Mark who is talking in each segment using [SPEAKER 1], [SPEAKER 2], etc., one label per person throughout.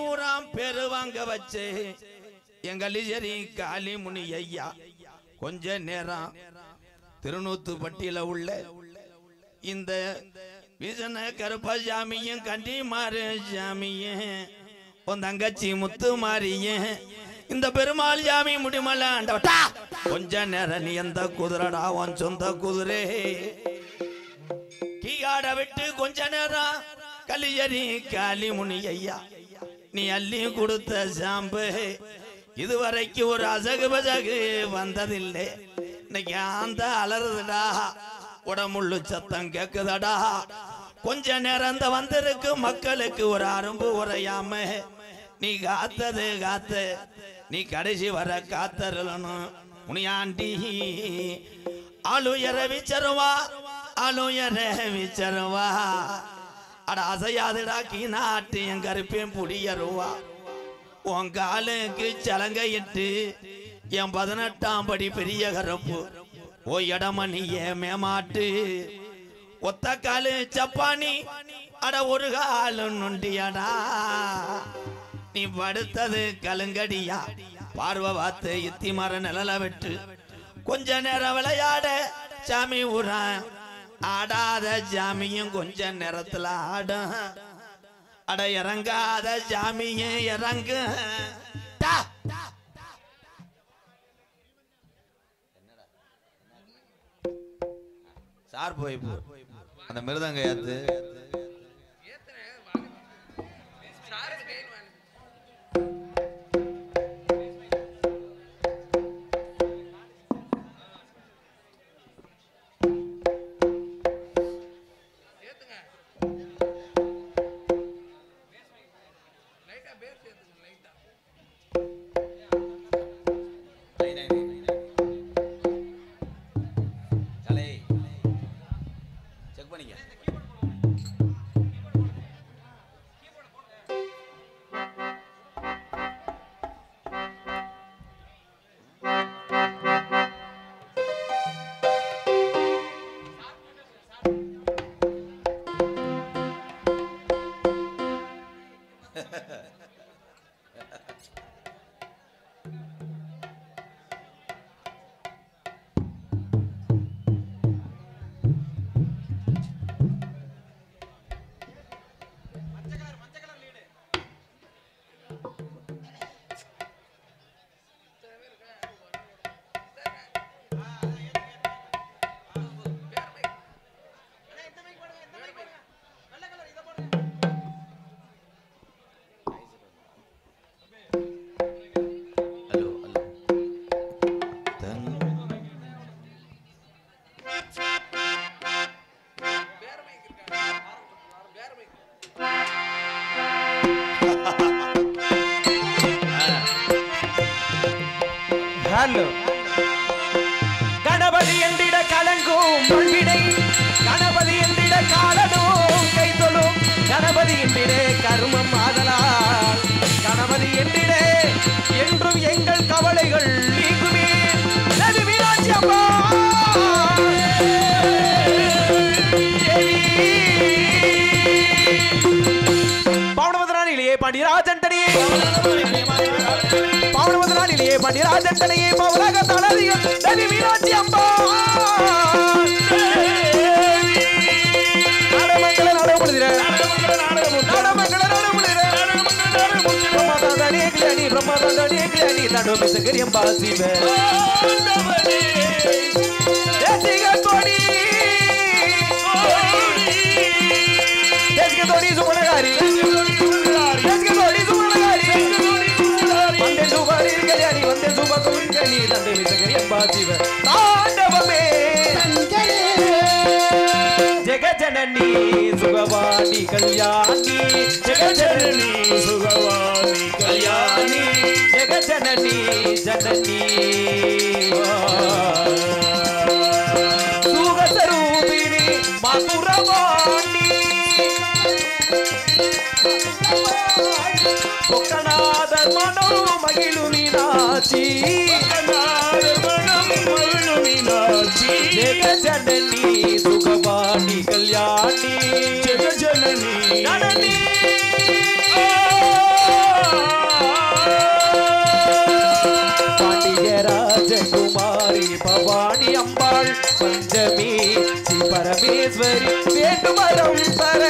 [SPEAKER 1] ஊராம் பேரு வாங்க வச்சு எங்களிஜரி காளி முனி ஐயா கொஞ்ச நேரம் திருநூத்துப்பட்டியில உள்ள இந்த விசன கருப்பசாமியும் கண்டிமாறு சாமியும் உன் தங்கச்சி முத்து மாறியும் இந்த பெருமாள் சாமி முடிமலாண்டா கொஞ்ச நேரம் நீ எந்த குதிரடா உன் சொந்த குதிரை கீகாட விட்டு கொஞ்ச நேரம் கலியரி காளி முனி ஐயா நீ அள்ளி கொடுத்த சாம்பு இதுவரைக்கு ஒரு அசகு பசகு வந்ததில்லை இன்னைக்கு அந்த அலறுதுடா உடம்புள்ளு சத்தம் கேக்குதடா கொஞ்ச நேரம் அந்த வந்திருக்கு மக்களுக்கு ஒரு அரும்பு உரையாம நீ காத்தது காத்து நீ கடைசி வர காத்தரலனும் முனியாண்டி ஆளுயர விச்சருவா ஆளுயர விச்சருவா அட அசையாதுடா கீ நாட்டு என் கருப்பேன் புடியருவா உன் காலுக்கு சலங்கையிட்டு என் 18ஆம் படி பெரிய கருப்பு ஓ இடமணிய மேமாட்டு ஒத்த காலு சப்பானி அட ஒரு காலு நொண்டியடா நீ படுத்தது கலுங்கடியா பார்வை பார்த்து இத்தி மர நிழல விட்டு கொஞ்ச நேரம் விளையாட சாமி ஊரா ஆடாத சாமியும் கொஞ்ச நேரத்துல ஆட அட இறங்காத சாமியும் இறங்க சார் போய் அந்த மிருதங்க ஏத்து
[SPEAKER 2] கணபதி என்றிட கலங்கும் மொழிவிடை கணபதி என்றிட காலனும் கை தொழும் கணபதி என்றிட கருமம் ஆதலால் கணபதி என்றிட என்றும் எங்கள் கவலைகள் நீங்குமே நதி மீனாட்சி அம்மா பவுனமதுரானிலேயே பண்டிராஜன் தனியே பவுனமதுரானிலேயே பண்டிராஜன் தனியே பவராக தனதியும் நதி மீனாட்சி அம்மா நாடமங்கல நாடமுடிற நாடமங்கல நாடமுடிற பிரம்மதாண்டனே கிளனி பிரம்மதாண்டனே கிளனி தடோமி சங்கரியம் பாசிவே தேசிக கோடி தேசிக கோடி சுமணகாரி தேசிக கோடி சுமணகாரி வந்தே சுபாரி கல்யாணி வந்தே சுபகூரி கல்யாணி தடோமி சங்கரியம் பாசிவே தாண்டவமே ஜெகஜனனி சுகவாணி கல்யாணி ஜெகஜனனி சுகவாணி கல்யாணி ஜெகஜனனி ஜனனி சுகஸ்வரூபிணி மதுரவாணி பொக்கநாதர் மனம் மகிழு மீனாட்சி ஜெகஜனனி சுகவாணி கல்யாணி ஜெகஜனனி ஜனனி பஞ்சமி ஸ்ரீ பரமேஸ்வரி வேண்டுமரம் தர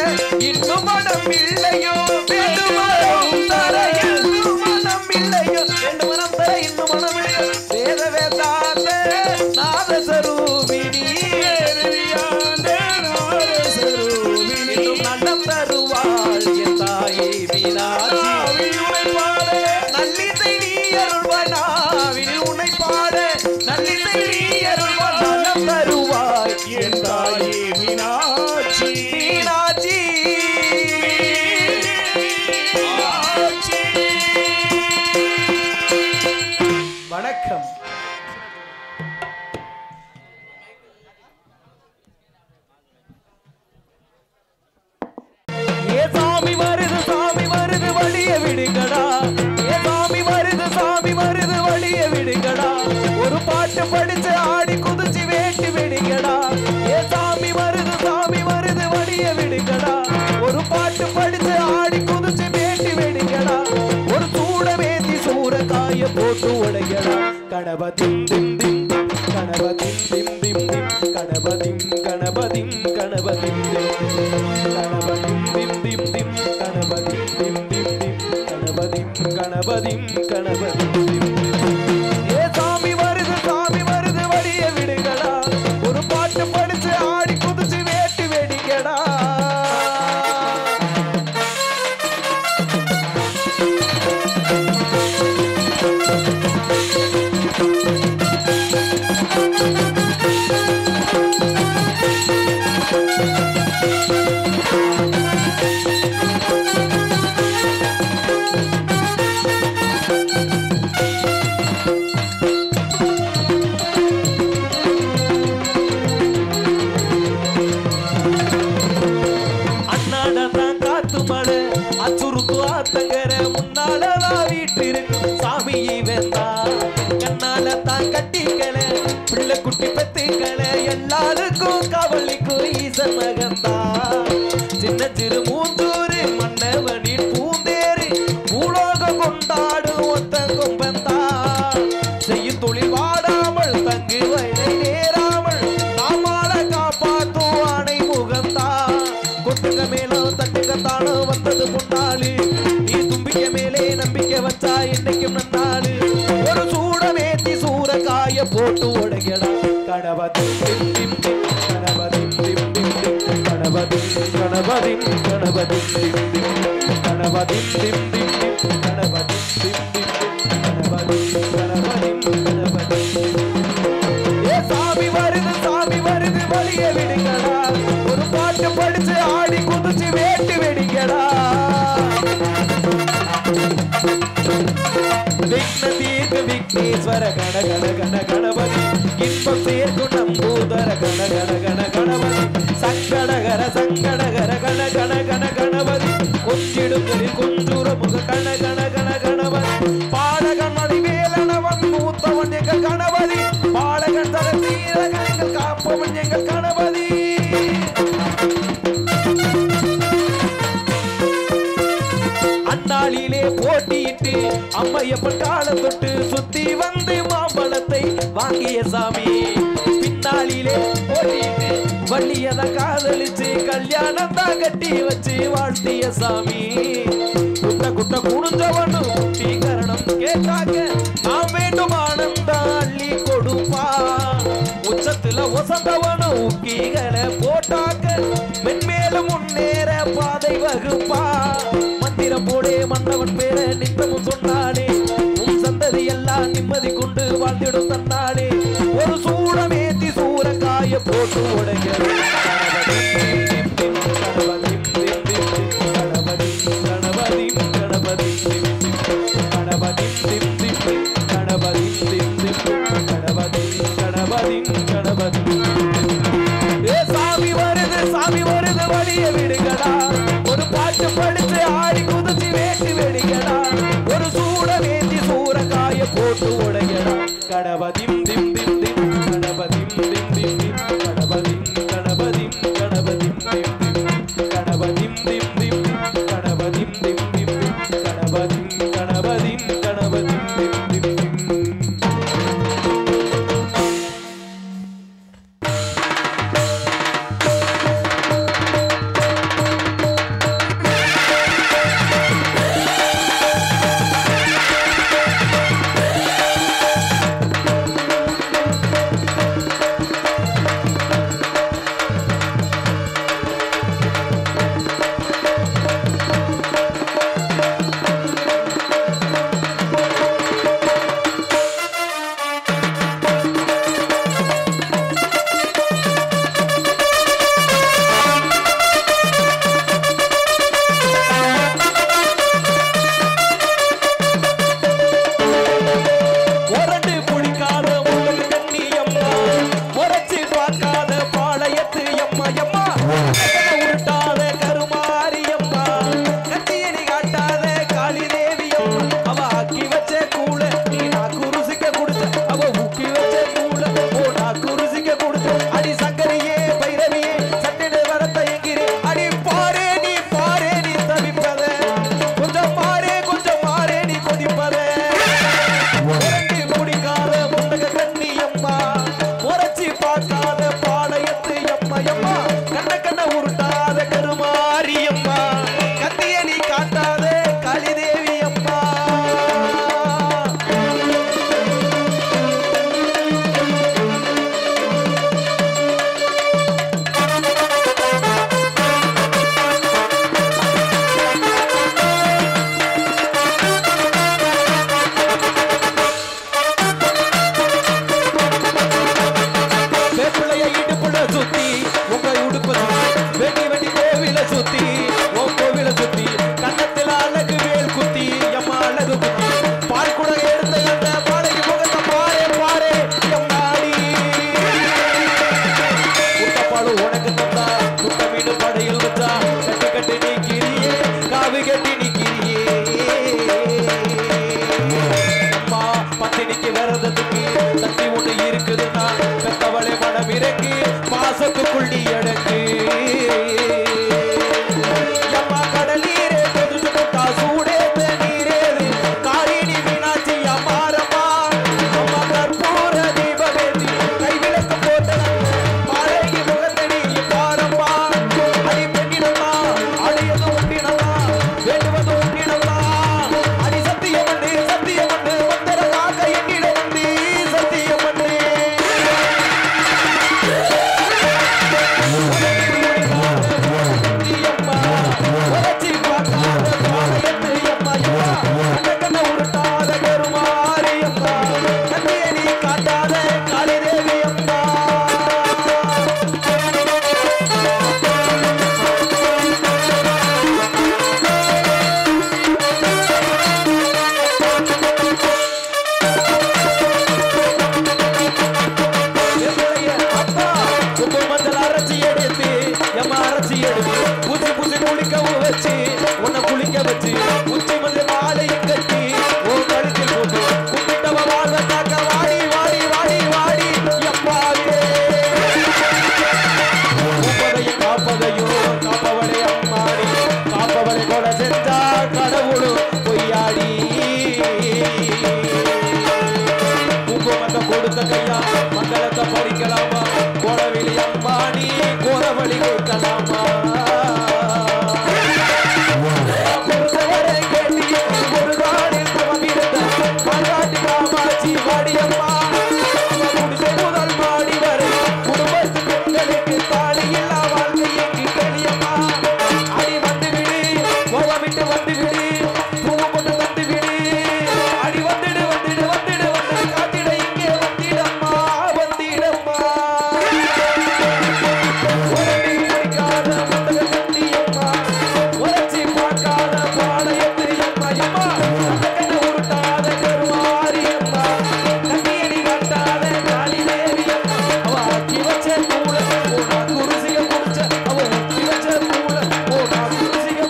[SPEAKER 2] இன்னும் மனம் இல்லையோ வேண்டுமரம் தர இன்னும் மனம் இல்லையோ வேண்டுமரம் தர இன்னும் மனம் இல்லையோ வேத வேதாந்த நாதஸ்வரூபிணி இன்னும் நலம் தருவாள் என் தாயே மீனாட்சி நல்லிசை நீ அருள்வாய் உன்னை பாட நல்லிசை நீ அருள்வாய் நலம் தருவாய் என் தாயே மீனாட்சி மீனாட்சி வணக்கம். ஏ சாமி வருது வழிய விடுங்கடா ஏ சாமி வருது வழிய விடுங்கடா ஒரு பாட்டு படிச்சு ஆடி குதிச்சு வேட்டி விடுங்கடா ஏ சாமி வருது வழிய விடுங்கடா ஒரு பாட்டு படிச்சு ஆடி குதிச்சு வேட்டி விடுங்கடா ஒரு சூட வேத்தி சூரக்காய போட்டு உடையடா கணபதி திம் திம் கணபதி திம் திம் திம் கணபதி கணபதி கணபதி கணபதி திம் திம் திம் கணபதி திம் திம் திம் கணபதி கணபதி கணபதி ஏ சாமி வருது வழிய விடுங்கடா ஒரு பாட்டு படிச்சு ஆடி குதிச்சு வேட்டி வெடிக்கடா தங்கர முன்னாலதான் வீட்டிருக்கும் சாமியை வேண்டா கண்ணால தான் கட்டிக்கல பிள்ளை குட்டி பெத்துக்கல எல்லாருக்கும் கவலிக்கும் ஈசன் மகந்தா சின்ன சிறு மூந்தூரு மன்னவனின் பூந்தேரு பூலோகம் கொண்டாடும் ஒத்த கொம்பந்தா செய்யும் தொழில் வாடாமல் தங்கு வயலை நேராமல் நாமால காப்பாத்தும் ஆணை முகந்தா கொட்டுங்க மேலும் தட்டுங்க தானும் வந்தது பொன்னாளு மேலே நம்பிக்கை வச்சா இன்னைக்கும் நன்னாடு ஒரு சூடமேத்தி சூரக்காய போட்டு உடையடா கணபதி திம் திம் கணபதி திம் திம் திம் கணபதி கணபதி கணபதி திம் திம் கணபதி திம் திம் திம் கணபதி திம் திம் கணபதி கணபதி கணபதி ஏ சாமி வருது வழிய விடுங்கடா ஒரு பாட்டு படிச்சு ஆடி குதிச்சு வேட்டி வெடிங்கடா விக்னேஸ்வர கண கண கண கணபதி இன்பம் சேர்க்கும் நம்பூதர கண கண கண கணபதி சங்கடகர கண கண கண கணபதி கொஞ்சிடுங்களில் கொஞ்சூர முக கண கண கண கணபதி பாடகன் மதிவேலனவன் மூத்தவன் எங்கள் கணபதி பாடகன் தர தீரகன் எங்கள் காப்பவன் எங்கள் கணபதி அண்ணாளிலே போட்டியிட்டு அம்மையப்பன் காலம் தொட்டு சுத்தி வந்து மாம்பழத்தை வாங்கிய சாமி பின்னாளிலே போட்டியிட்டு வள்ளியத காதலிச்சு கல்யாணம் தான் கட்டி வச்சு வாழ்த்திய சாமி குட்ட குட்ட குடிஞ்சவனு குட்டி கரணம் கேட்டாங்க நான் வேண்டும் ஆனந்தான் அள்ளி கொடுப்பா உச்சத்துல ஒசந்தவனு உக்கிகளை போட்டாக்க மென்மேலும் முன்னேற பாதை வகுப்பா மந்திரம் போடே மன்னவன் பேர நித்தமும் சொன்னானே உன் சந்ததி எல்லாம் நிம்மதி கொண்டு வாழ்ந்திடும் தன்னானே ஒரு சூடமேத்தி சூரக்காய போட்டு உடைய கணபதி கணபதி கணபதி கணபதி கணபதி கணபதி கணபதி கணபதி கணபதி ஏ சாமி வருது வழிய விடுங்கடா ஒரு பாட்டு படிச்சு ஆடி குதிச்சு வேட்டி வெடிக்கடா ஒரு சூட வேண்டி சூரக்காய போட்டு உடையடா கணபதி திம் திம் திம் கணபதி திம் திம் திம் கணபதி கணபதி கணபதி திம் திம் கணபதி திம் திம் கணபதி திம் திம் கணபதி கணபதி கணபதி திம் திம் அழகு பால் கூட எடுத்து அந்த பாலைக்கு முகத்தை பாரு பாரு எம்மாடி குட்டப்பாடு உனக்கு தந்தா குட்ட மீன் படையில் வச்சா கட்டு கட்டு நீக்கிறியே காவி கட்டி நீக்கிறியே அம்மா பத்தினிக்கு விரதத்துக்கு தண்ணி ஒண்ணு இருக்குதுன்னா பெத்தவளை மனம் இறங்கி பாசத்துக்குள் நீ அடங்கு அம்மா கடலீரே கொதிச்சு கொட்டா சூடே நீரேது காரினி மீனாட்சி அம்மாரம்மா அம்மா கற்பூர தீபவேதி கைவிளக்கு போட்ட மாலைக்கு முகத்தை நீ பாரம்மா அடி பெண்ணிடம்மா அடியது உண்டிடம்மா வேண்டுவது உண்டிடம்மா அடி சத்தியமண்ணு சத்தியமண்ணு வந்தர காக்க என்னிடம் வந்து சத்தியமண்ணு கொடுத்த கையா மங்களத்தை பறிக்கலாமா கோடவிலி அம்மா நீ கோரவழி கேட்கலாமா ஒரு நாளில் தவமிருந்த பாராட்டி காமாட்சி வாடியம்மா முதல் மாடி வரை குடும்பத்து பெண்களுக்கு தாலி இல்லா வாழ்க்கை எங்கு கேளியம்மா அடி வந்து விடு கோவமிட்டு வந்து விடு பூவு கொண்டு தந்து விடு அடி வந்துடு வந்துடு வந்துடு வந்து காத்திட இங்கே வந்திடம்மா வந்திடம்மா உரட்டி பிடிக்காத முத்தக கட்டியம்மா உரச்சி பார்க்காத பாளையத்து அம்மா அம்மா கண்ண உருட்டாத கருமாரியம்மா கண்ணியடி கட்டாத காளி தேவி அவ ஆக்கி வச்ச கூட ஓனா குருசிய குடிச்ச அவ ஊக்கி வச்ச கூட ஓனா குருசிய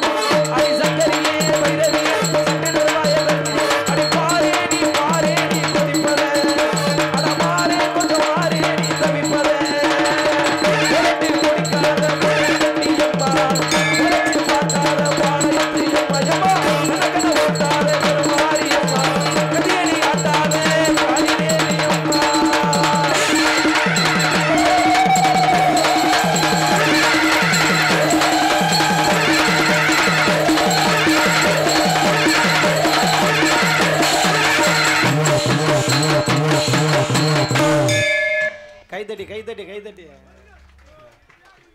[SPEAKER 2] அடி சங்கரியே வைரவியே சட்டனவாய அடி பாரே நீ கொதிப்பத அட மாறே கொஞ்சம் மாறே நீ தவிப்பத உரட்டி குடிக்காத கட்டியம்மா உரச்சி பார்க்காத பாளையத்து அம்மா அம்மா கண்ண உருட்டாத கருமாரியம்மா கண்ணியடி கட்டாத காளி தேவி அம்மா கைதட்டி கைதட்டி கைதட்டி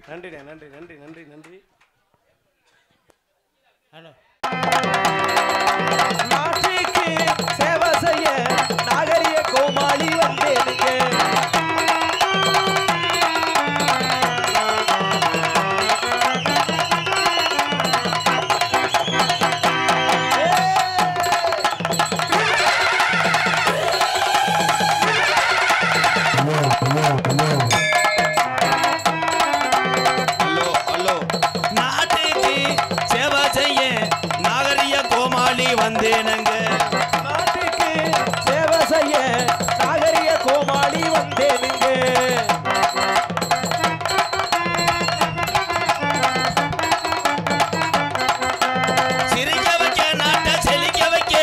[SPEAKER 2] நன்றிண்ணே நன்றி நன்றி நன்றி நன்றி ஹலோ நாட்டுக்கு சேவை செய்ய நாகரிக கோமாளி வந்தேனுங்க
[SPEAKER 1] ஹலோ ஹலோ நாட்டுக்கு சேவை செய்ய நாகரிக கோமாளி வந்தேனுங்க
[SPEAKER 2] நாட்டுக்கு சேவை செய்ய நாகரிக கோமாளி வந்தேனுங்க
[SPEAKER 1] சிரிக்க வைக்க நாட்டை செழிக்க வைக்க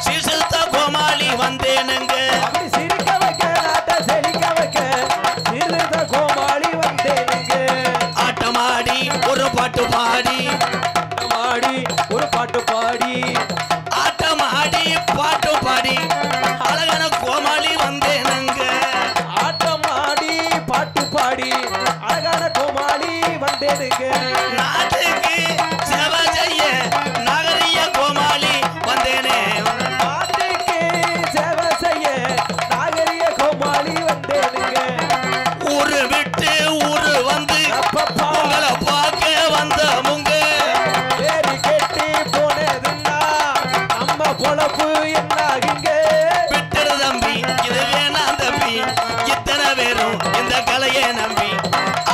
[SPEAKER 1] சிசுத்த கோமாளி வந்தேனுங்க
[SPEAKER 2] அப்படி சிரிக்க வைக்க நாட்டை செழிக்க வைக்க சிறுத கோமாளி வந்தேனுங்க
[SPEAKER 1] ஆட்டமாடி ஒரு பாட்டு பாடி
[SPEAKER 2] ஆட்டமாடி ஒரு பாட்டு பாடி
[SPEAKER 1] ஆட்டமாடி பாட்டு பாடி அழகான கோமாளி வந்தேனுங்க
[SPEAKER 2] ஆட்டமாடி பாட்டு பாடி அழகான கோமாளி வந்தேனுங்க
[SPEAKER 1] நாட்டுக்கு சேவை செய்ய நாகரிக கோமாளி வந்தேனே
[SPEAKER 2] நாட்டுக்கு சேவை செய்ய நாகரிக கோமாளி வந்தேனுங்க
[SPEAKER 1] ஊரு விட்டு ஊரு வந்து உங்களை பார்க்க வந்த முங்க
[SPEAKER 2] பேரி கெட்டி போனதுன்னா நம்ம போல பொழப்பு என்னாகுங்க
[SPEAKER 1] விட்டுடு தம்பி இது வேணாம் தம்பி இத்தனை பேரும் இந்த கலையை நம்பி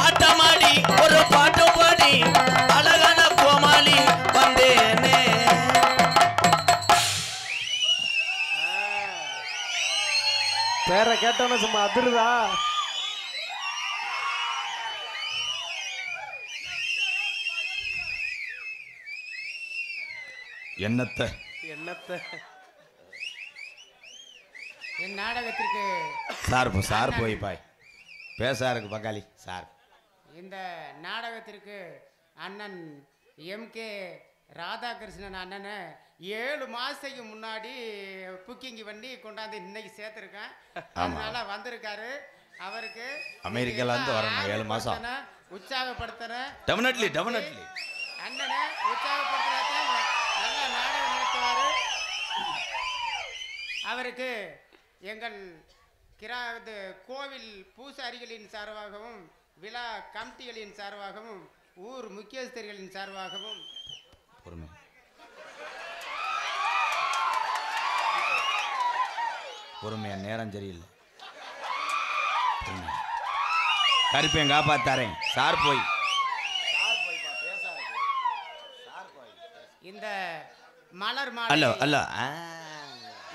[SPEAKER 1] ஆட்டமாடி ஒரு பாட்டு பாடி அழகான கோமாளி வந்தேனே.
[SPEAKER 2] பேரை கேட்டோன்னு சும்மா அதிருதா.
[SPEAKER 1] என்னத்த
[SPEAKER 3] என் நாடகத்திற்கு
[SPEAKER 1] சார் போய் பாய் பேசாருக்கு பக்காளி சார்.
[SPEAKER 3] இந்த நாடகத்திற்கு அண்ணன் எம்கே ராதாகிருஷ்ணன் அண்ணனை 7 மாசத்துக்கு முன்னாடி புக்கிங் பண்ணி கொண்டாந்து இன்னைக்கு சேர்த்துருக்கேன். அதனால வந்திருக்காரு. அவருக்கு
[SPEAKER 1] அமெரிக்கால இருந்து வரணும் 7 மாசம்.
[SPEAKER 3] உற்சாகப்படுத்துறேன்.
[SPEAKER 1] டெஃபினெட்லி
[SPEAKER 3] அண்ணனை உற்சாகப்படுத்துறதான் நல்ல நாடகம் நடத்துவாரு. அவருக்கு எங்கள் கோவில் பூசாரிகளின் சார்பாகவும் விழா கமிட்டிகளின் சார்பாகவும் ஊர் முக்கியஸ்தர்களின் சார்பாகவும்
[SPEAKER 1] பொறுமையா நேரம் சரியில்லை. கருப்பையும் காப்பாத்தாரேன் சார் போய்
[SPEAKER 3] இந்த மலர் மாலை
[SPEAKER 1] அல்ல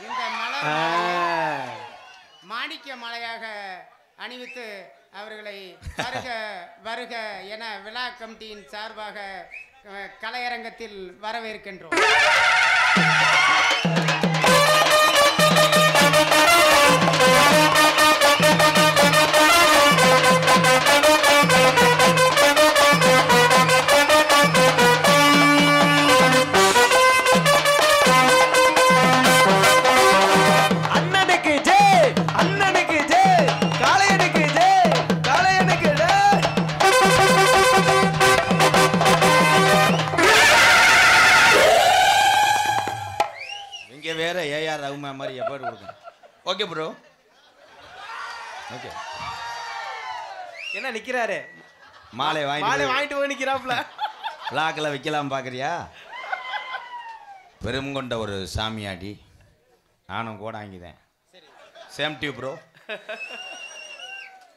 [SPEAKER 3] இந்த மலர் மாணிக்க மாலையாக அணிவித்து அவர்களை வருக வருக என விழா கமிட்டியின் சார்பாக கலையரங்கத்தில் வரவேற்கின்றோம்.
[SPEAKER 1] Okay bro. ஓகே
[SPEAKER 2] என்ன நிக்கிறாரு?
[SPEAKER 1] மாலை வாங்கிட்டு
[SPEAKER 2] போய் நிக்கிறாப்ல.
[SPEAKER 1] பிளாக்ல வைக்கலாம் பாக்குறியா? பெருங்கொண்ட ஒரு சாமியாடி நானும் கூட வாங்கிதேன். Same to you bro.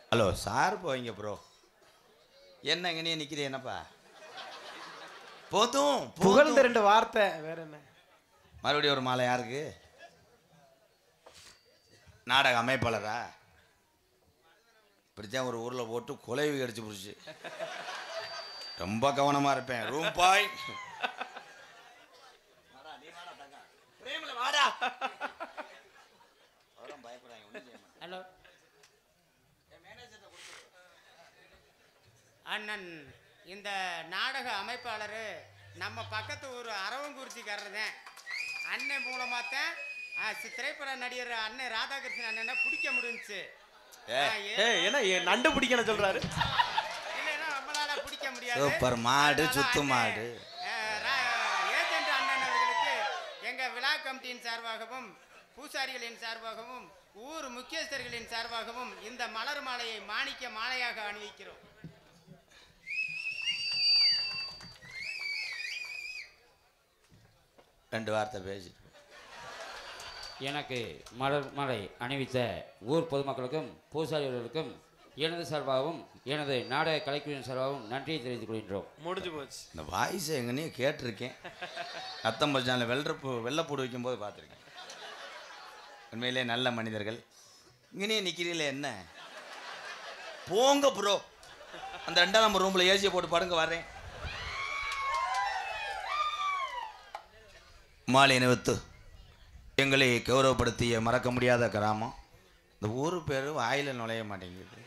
[SPEAKER 1] Hello sir போய்ங்க ப்ரோ. என்னங்க நீ நிக்கிறீ என்னப்பா? போதும்
[SPEAKER 2] புகழ்ந்த 2 வார்த்தை வேற என்ன?
[SPEAKER 1] மறுபடியும் ஒரு மாலை யாருக்கு? நாடக அமைப்பாளரா? இப்படித்தான் ஒரு ஊரில் போட்டு கொலைவி அடிச்சு பிடிச்சி ரொம்ப கவனமா இருப்பேன். ரூம் பாய்
[SPEAKER 3] ஹலோ அண்ணன் இந்த நாடக அமைப்பாளர் நம்ம பக்கத்து ஊர் அரவங்குறிச்சிக்காரர் தான். அண்ணன் மூலமாத்தான் திரைப்பட நடிகர் அண்ணன் ராதாகிருஷ்ணன் அண்ணனை பிடிக்க முடிஞ்சுச்சு.
[SPEAKER 2] ஏன்னா நண்டு பிடிக்கணும் சொல்றாரு.
[SPEAKER 3] இல்லைன்னா நம்மளால பிடிக்க முடியாது.
[SPEAKER 1] சூப்பர் மாடு சுத்து மாடு.
[SPEAKER 3] ஏஜென்ட் அண்ணன் அவர்களுக்கு எங்க விழா கமிட்டியின் சார்பாகவும் பூசாரிகளின் சார்பாகவும் ஊர் முக்கியஸ்தர்களின் சார்பாகவும் இந்த மலர் மாலையை மாணிக்க மாலையாக அணிவிக்கிறோம்.
[SPEAKER 1] ரெண்டு வார்த்தை பேசி
[SPEAKER 4] எனக்கு மலர் மாலை அணிவித்த ஊர் பொதுமக்களுக்கும் பூசாரிகளுக்கும் எனது சார்பாகவும் எனது நாடக கலைக்குழுவின் சார்பாகவும் நன்றியை தெரிவித்துக் கொள்கின்றோம்.
[SPEAKER 2] முடிஞ்சு போச்சு.
[SPEAKER 1] இந்த வாய்ஸ் எங்கன்னே கேட்டிருக்கேன். அத்தம்பது சேனல் வெள்ளைப்பூடு வைக்கும்போது பார்த்துருக்கேன். உண்மையிலே நல்ல மனிதர்கள். இங்கனே நிற்கிறீங்களே என்ன? போங்க ப்ரோ. அந்த 2ஆம் நம்பர் ரூமில் ஏசியை போட்டு படுங்க வர்றேன். மாலை அணிவித்து எங்களை கௌரவப்படுத்திய மறக்க முடியாத கிராமம். இந்த ஊர் பேர் வாயில நுழைய மாட்டேங்குது.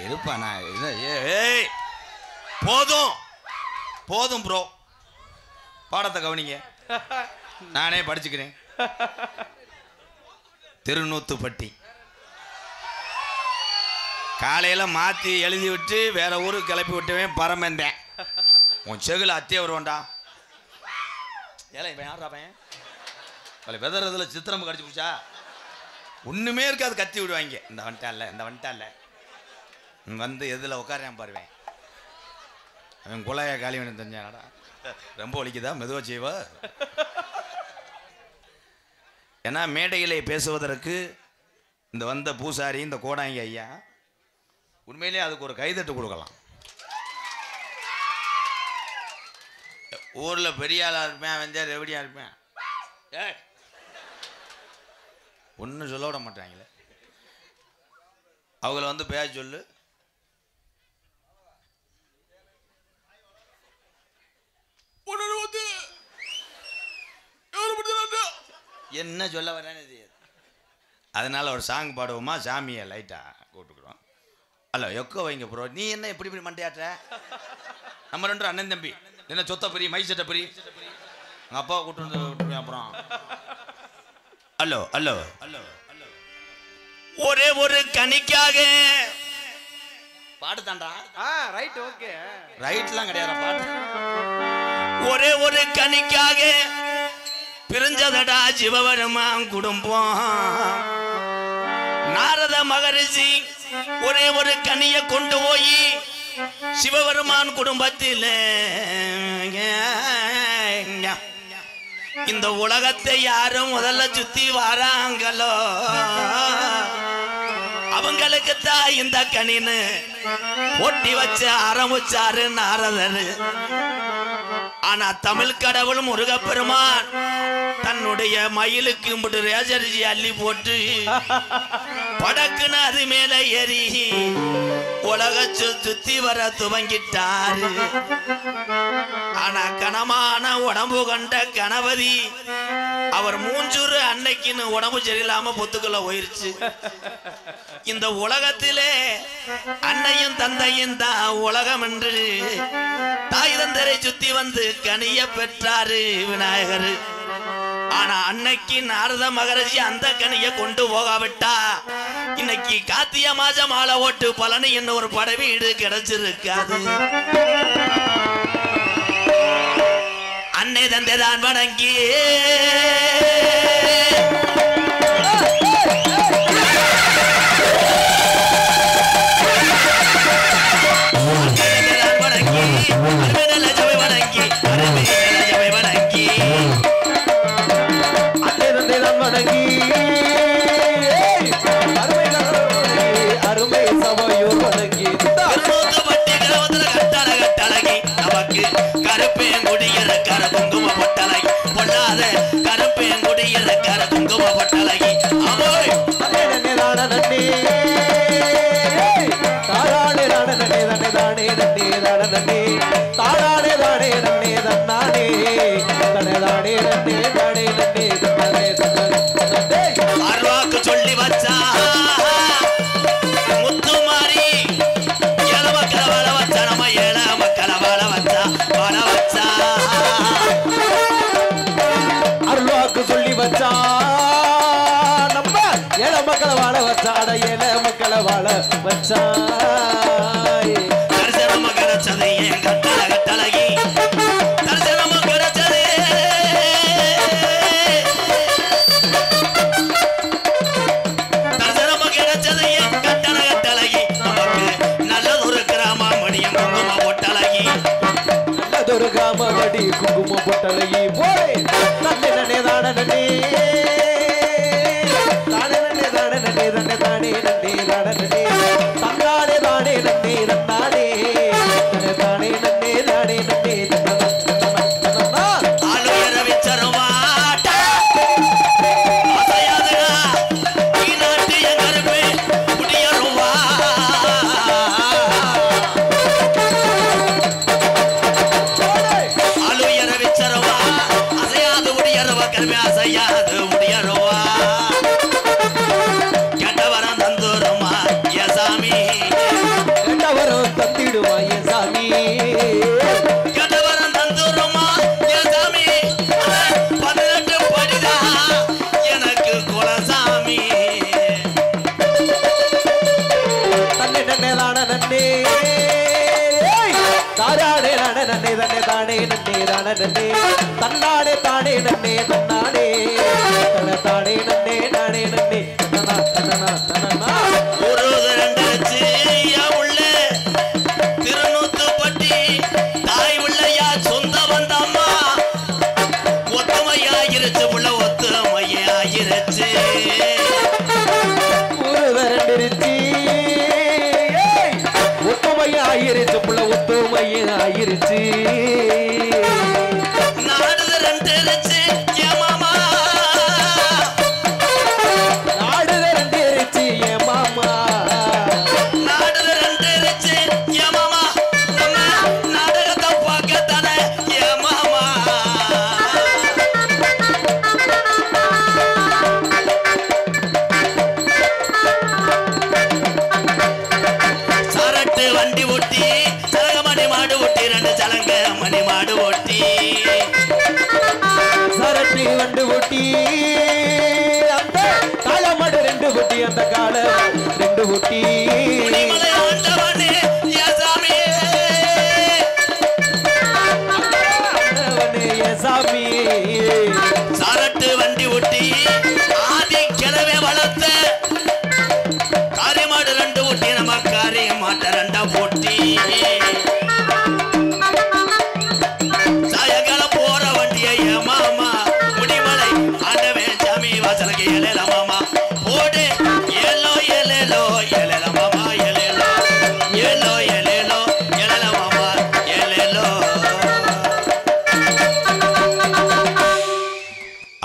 [SPEAKER 1] இருப்பா நான் ஏய் போதும் போதும் ப்ரோ. பாடத்தை கவனிங்க. நானே படிச்சுக்கிறேன். திருநூத்துப்பட்டி காலையில மாத்தி எழுதி விட்டு வேற ஊருக்கு கிளப்பி விட்டுவேன். பரமந்தேன் உன் செகுல அத்தியே வருவான்டா. ஏல இவன் யாரா பையன்? வெதறதுல சித்திரம்பு கடிச்சு பிடிச்சா ஒண்ணுமே இருக்காது. கத்தி விடுவாங்க. இந்த வந்துட்டான்ல வந்து எதில் உட்காரேன் பாருவேன். அவன் குலைய காலி வேணும் தெரிஞ்சானடா. ரொம்ப ஒலிக்குதா? மெதுவா செய்வா. ஏன்னா மேடைகளை பேசுவதற்கு இந்த வந்த பூசாரி இந்த கோடாங்கி ஐயா உண்மையிலே அதுக்கு ஒரு கைதட்டு கொடுக்கலாம். ஊரில் பெரிய ஆளாக இருப்பேன், அவன் ரெவடியாக இருப்பேன், ஒன்றும் சொல்ல விட மாட்டாங்களே. அவங்கள வந்து பேச சொல்லு. என்ன சொல்ல வரேன்னு தெரியாது. அதனால ஒரு சாங் பாடுவோமா? சாமியை லைட்டாக கூப்பிட்டுக்கிறோம். அல்ல எக்கோ வைங்க ப்ரோ. நீ என்ன எப்படி இப்படி மண்டையாற்ற? நம்ம ரெண்டு அண்ணன் தம்பி என்ன சொத்த பெரிய மை சட்டை பெரிய எங்கள் அப்பாவை கூப்பிட்டு வந்து விட்டுருவேன். அப்புறம் ஹலோ ஹலோ ஹலோ ஹலோ ஒரே ஒரு கனிக்காக பாட்டு தாண்டா.
[SPEAKER 2] Right, okay.
[SPEAKER 1] ரைட்லாம் கிடையாது பாட்டு. ஒரே ஒரு கனிக்காக பிரிஞ்சதடா சிவபெருமான் குடும்பம். நாரத மகரிஷி ஒரே ஒரு கனியை கொண்டு போய் சிவபெருமான் குடும்பத்தில் இந்த உலகத்தை யாரும் முதல்ல சுத்தி வராங்களோ அவங்களுக்கு தான் இந்த கனின்னு ஒட்டி வச்சு ஆரம்பிச்சாரு நாரதர். ஆனா தமிழ் கடவுள் முருகப்பெருமான் தன்னுடைய மயிலுக்கு ரேஜரிசி அள்ளி போட்டு படக்குன்னு அது மேல ஏறி உலக சுத்தி வர துவங்கிட்டாரு. ஆனா கனமான உடம்பு கண்ட கணபதி அவர் மூஞ்சூறு அன்னைக்குன்னு உடம்பு சரியில்லாம பொத்துக்குள்ள போயிருச்சு. இந்த உலகத்திலே அன்னையும் தந்தையும் தான் உலகம் என்று தாய் தந்தரை சுத்தி வந்து கனிய பெற்றாரு விநாயகர். ஆனா அன்னைக்கு நாரத மகரிஷி அந்த கனியை கொண்டு போகாவிட்டா இன்னைக்கு கார்த்திகை மாசம் மாலை ஓட்டு பழனி என்ன ஒரு படவீடு கிடைச்சிருக்காது. அன்னை தந்தை தான் வணங்கி சொல்லி வச்சா முத்து மாறி ஏழ மக்களை வாழ வச்சா. நம்ம ஏழ மக்களை வாழ வச்சா வாழ வச்சா.
[SPEAKER 2] அருள்வாக்கு சொல்லி வச்சா நம்ம ஏழை மக்களை வாழ வச்சா. ஏழை மக்களை வாழ வச்சா.
[SPEAKER 1] தரிசனமா கிடைச்சது என் கட்டளை கட்டளகி. தரிசனமா கிடைச்சது தரிசனமா கிடைச்சது என் கட்டளை கட்டளகி. நமக்கு நல்லதொரு கிராம மடியம் குங்கும பொட்டழகி.
[SPEAKER 2] நல்லதொரு கிராம மடி குங்கும பொட்டழகி. போய் நன்னே நன்னே தான நன்னே தானே நன்னே தான நன்னே தன்னே தானே நன்னே தான நன்னே தன்னானே தானே நன்னே தன்னானே தன்னே தானே நன்னே தானே நன்னே தன்னா.
[SPEAKER 1] ஆளுயர விச்சருவாட்டா அசையாதுடா ஈநாட்டு எங்கருப்பு குடியருவா. ஆளுயர விச்சருவா அசையாது உடையருவா கருமே அசையாது உடையருவா. கெட்டவரம் தந்துருமா என் சாமி.
[SPEAKER 2] கெட்டவரும் தந்திடுவா என் சாமி.
[SPEAKER 1] கெட்டவரம் தந்துருமா என் சாமி. 18 படிதா எனக்கு குலசாமி.
[SPEAKER 2] தன்னே நன்னே தான நன்னே தாரானே நானே நன்னே தன்னே தானே நன்னே தான நன்னே தன்னானே தானே நன்னே தன்னானே தன்னை தானே நன்னே நானே நன்னே தன்னா தன்னா தன்னா.
[SPEAKER 1] ஒரு ரெண்டச்சு உள்ள திருநூத்துப்பட்டி தாய் உள்ளையா சொந்த வந்தா
[SPEAKER 2] ரெண்டேறிச்சு
[SPEAKER 1] நாடுது ரெண்டேறிச்சு என் மாமா
[SPEAKER 2] நாடுது ரெண்டேறிச்சு என் மாமா
[SPEAKER 1] நாடுது ரெண்டேறிச்சு என் மாமா நம்ம நாடகத்தை பார்க்கத்தானே என் மாமா சரட்டு வண்டி ஓட்டி சலகமணி மாடு ஓட்டி ரெண்டு சலங்க மணி மாடு ஓட்டி
[SPEAKER 2] சரட்டி வண்டு ஊட்டி அந்த காலமாடு ரெண்டு ஊட்டி அந்த கால ரெண்டு ஊட்டி
[SPEAKER 1] மணிமலை ஆண்டவனே என் சாமி
[SPEAKER 2] ஆண்டவனே என் சாமி
[SPEAKER 1] சரட்டு வண்டி ஓட்டி ஆதி கிழவே வளர்த்த காரி மாடு ரெண்டு ஓட்டி நம்ம காரி மாட்டை ரெண்டா போட்டி சாயங்கால போற வண்டியை என் மாமா முடிமலை ஆண்டவன் சாமி வாசலுக்கு ஏழேல மாமா போடு ஏலோ ஏலேலோ ஏலேல மாமா ஏலேலோ ஏலோ ஏலேலோ ஏலேல மாமா ஏலேலோ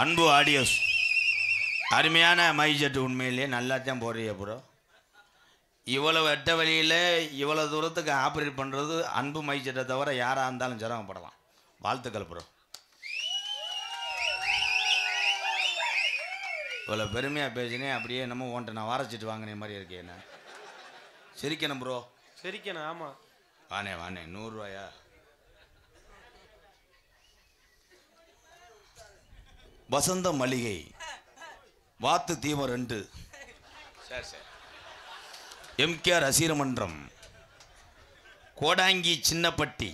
[SPEAKER 1] அன்பு ஆடியோஸ் அருமையான மைஜெட் உண்மையிலேயே நல்லா தான் போடுறீங்க ப்ரோ இவ்வளவு வெட்ட வழியில் இவ்வளோ தூரத்துக்கு ஆப்ரேட் பண்ணுறது அன்பு மைஜெட்டை தவிர யாராக இருந்தாலும் சிரமப்படலாம் வாழ்த்துக்கள் ப்ரோ இவ்வளோ பெருமையாக பேசினேன் அப்படியே நம்ம ஓன்ட்ட நான் வாரச்சிட்டு வாங்கின மாதிரி இருக்கேன் என்ன சிரிக்கணும் ப்ரோ
[SPEAKER 2] சரிக்கணும் ஆமா
[SPEAKER 1] வானே வானே 100 ரூபாயா வசந்த மளிகை வாத்து தீவம் 2 சரி சரி எம்கேஆர் ரசிகமன்றம் கோடாங்கி சின்னப்பட்டி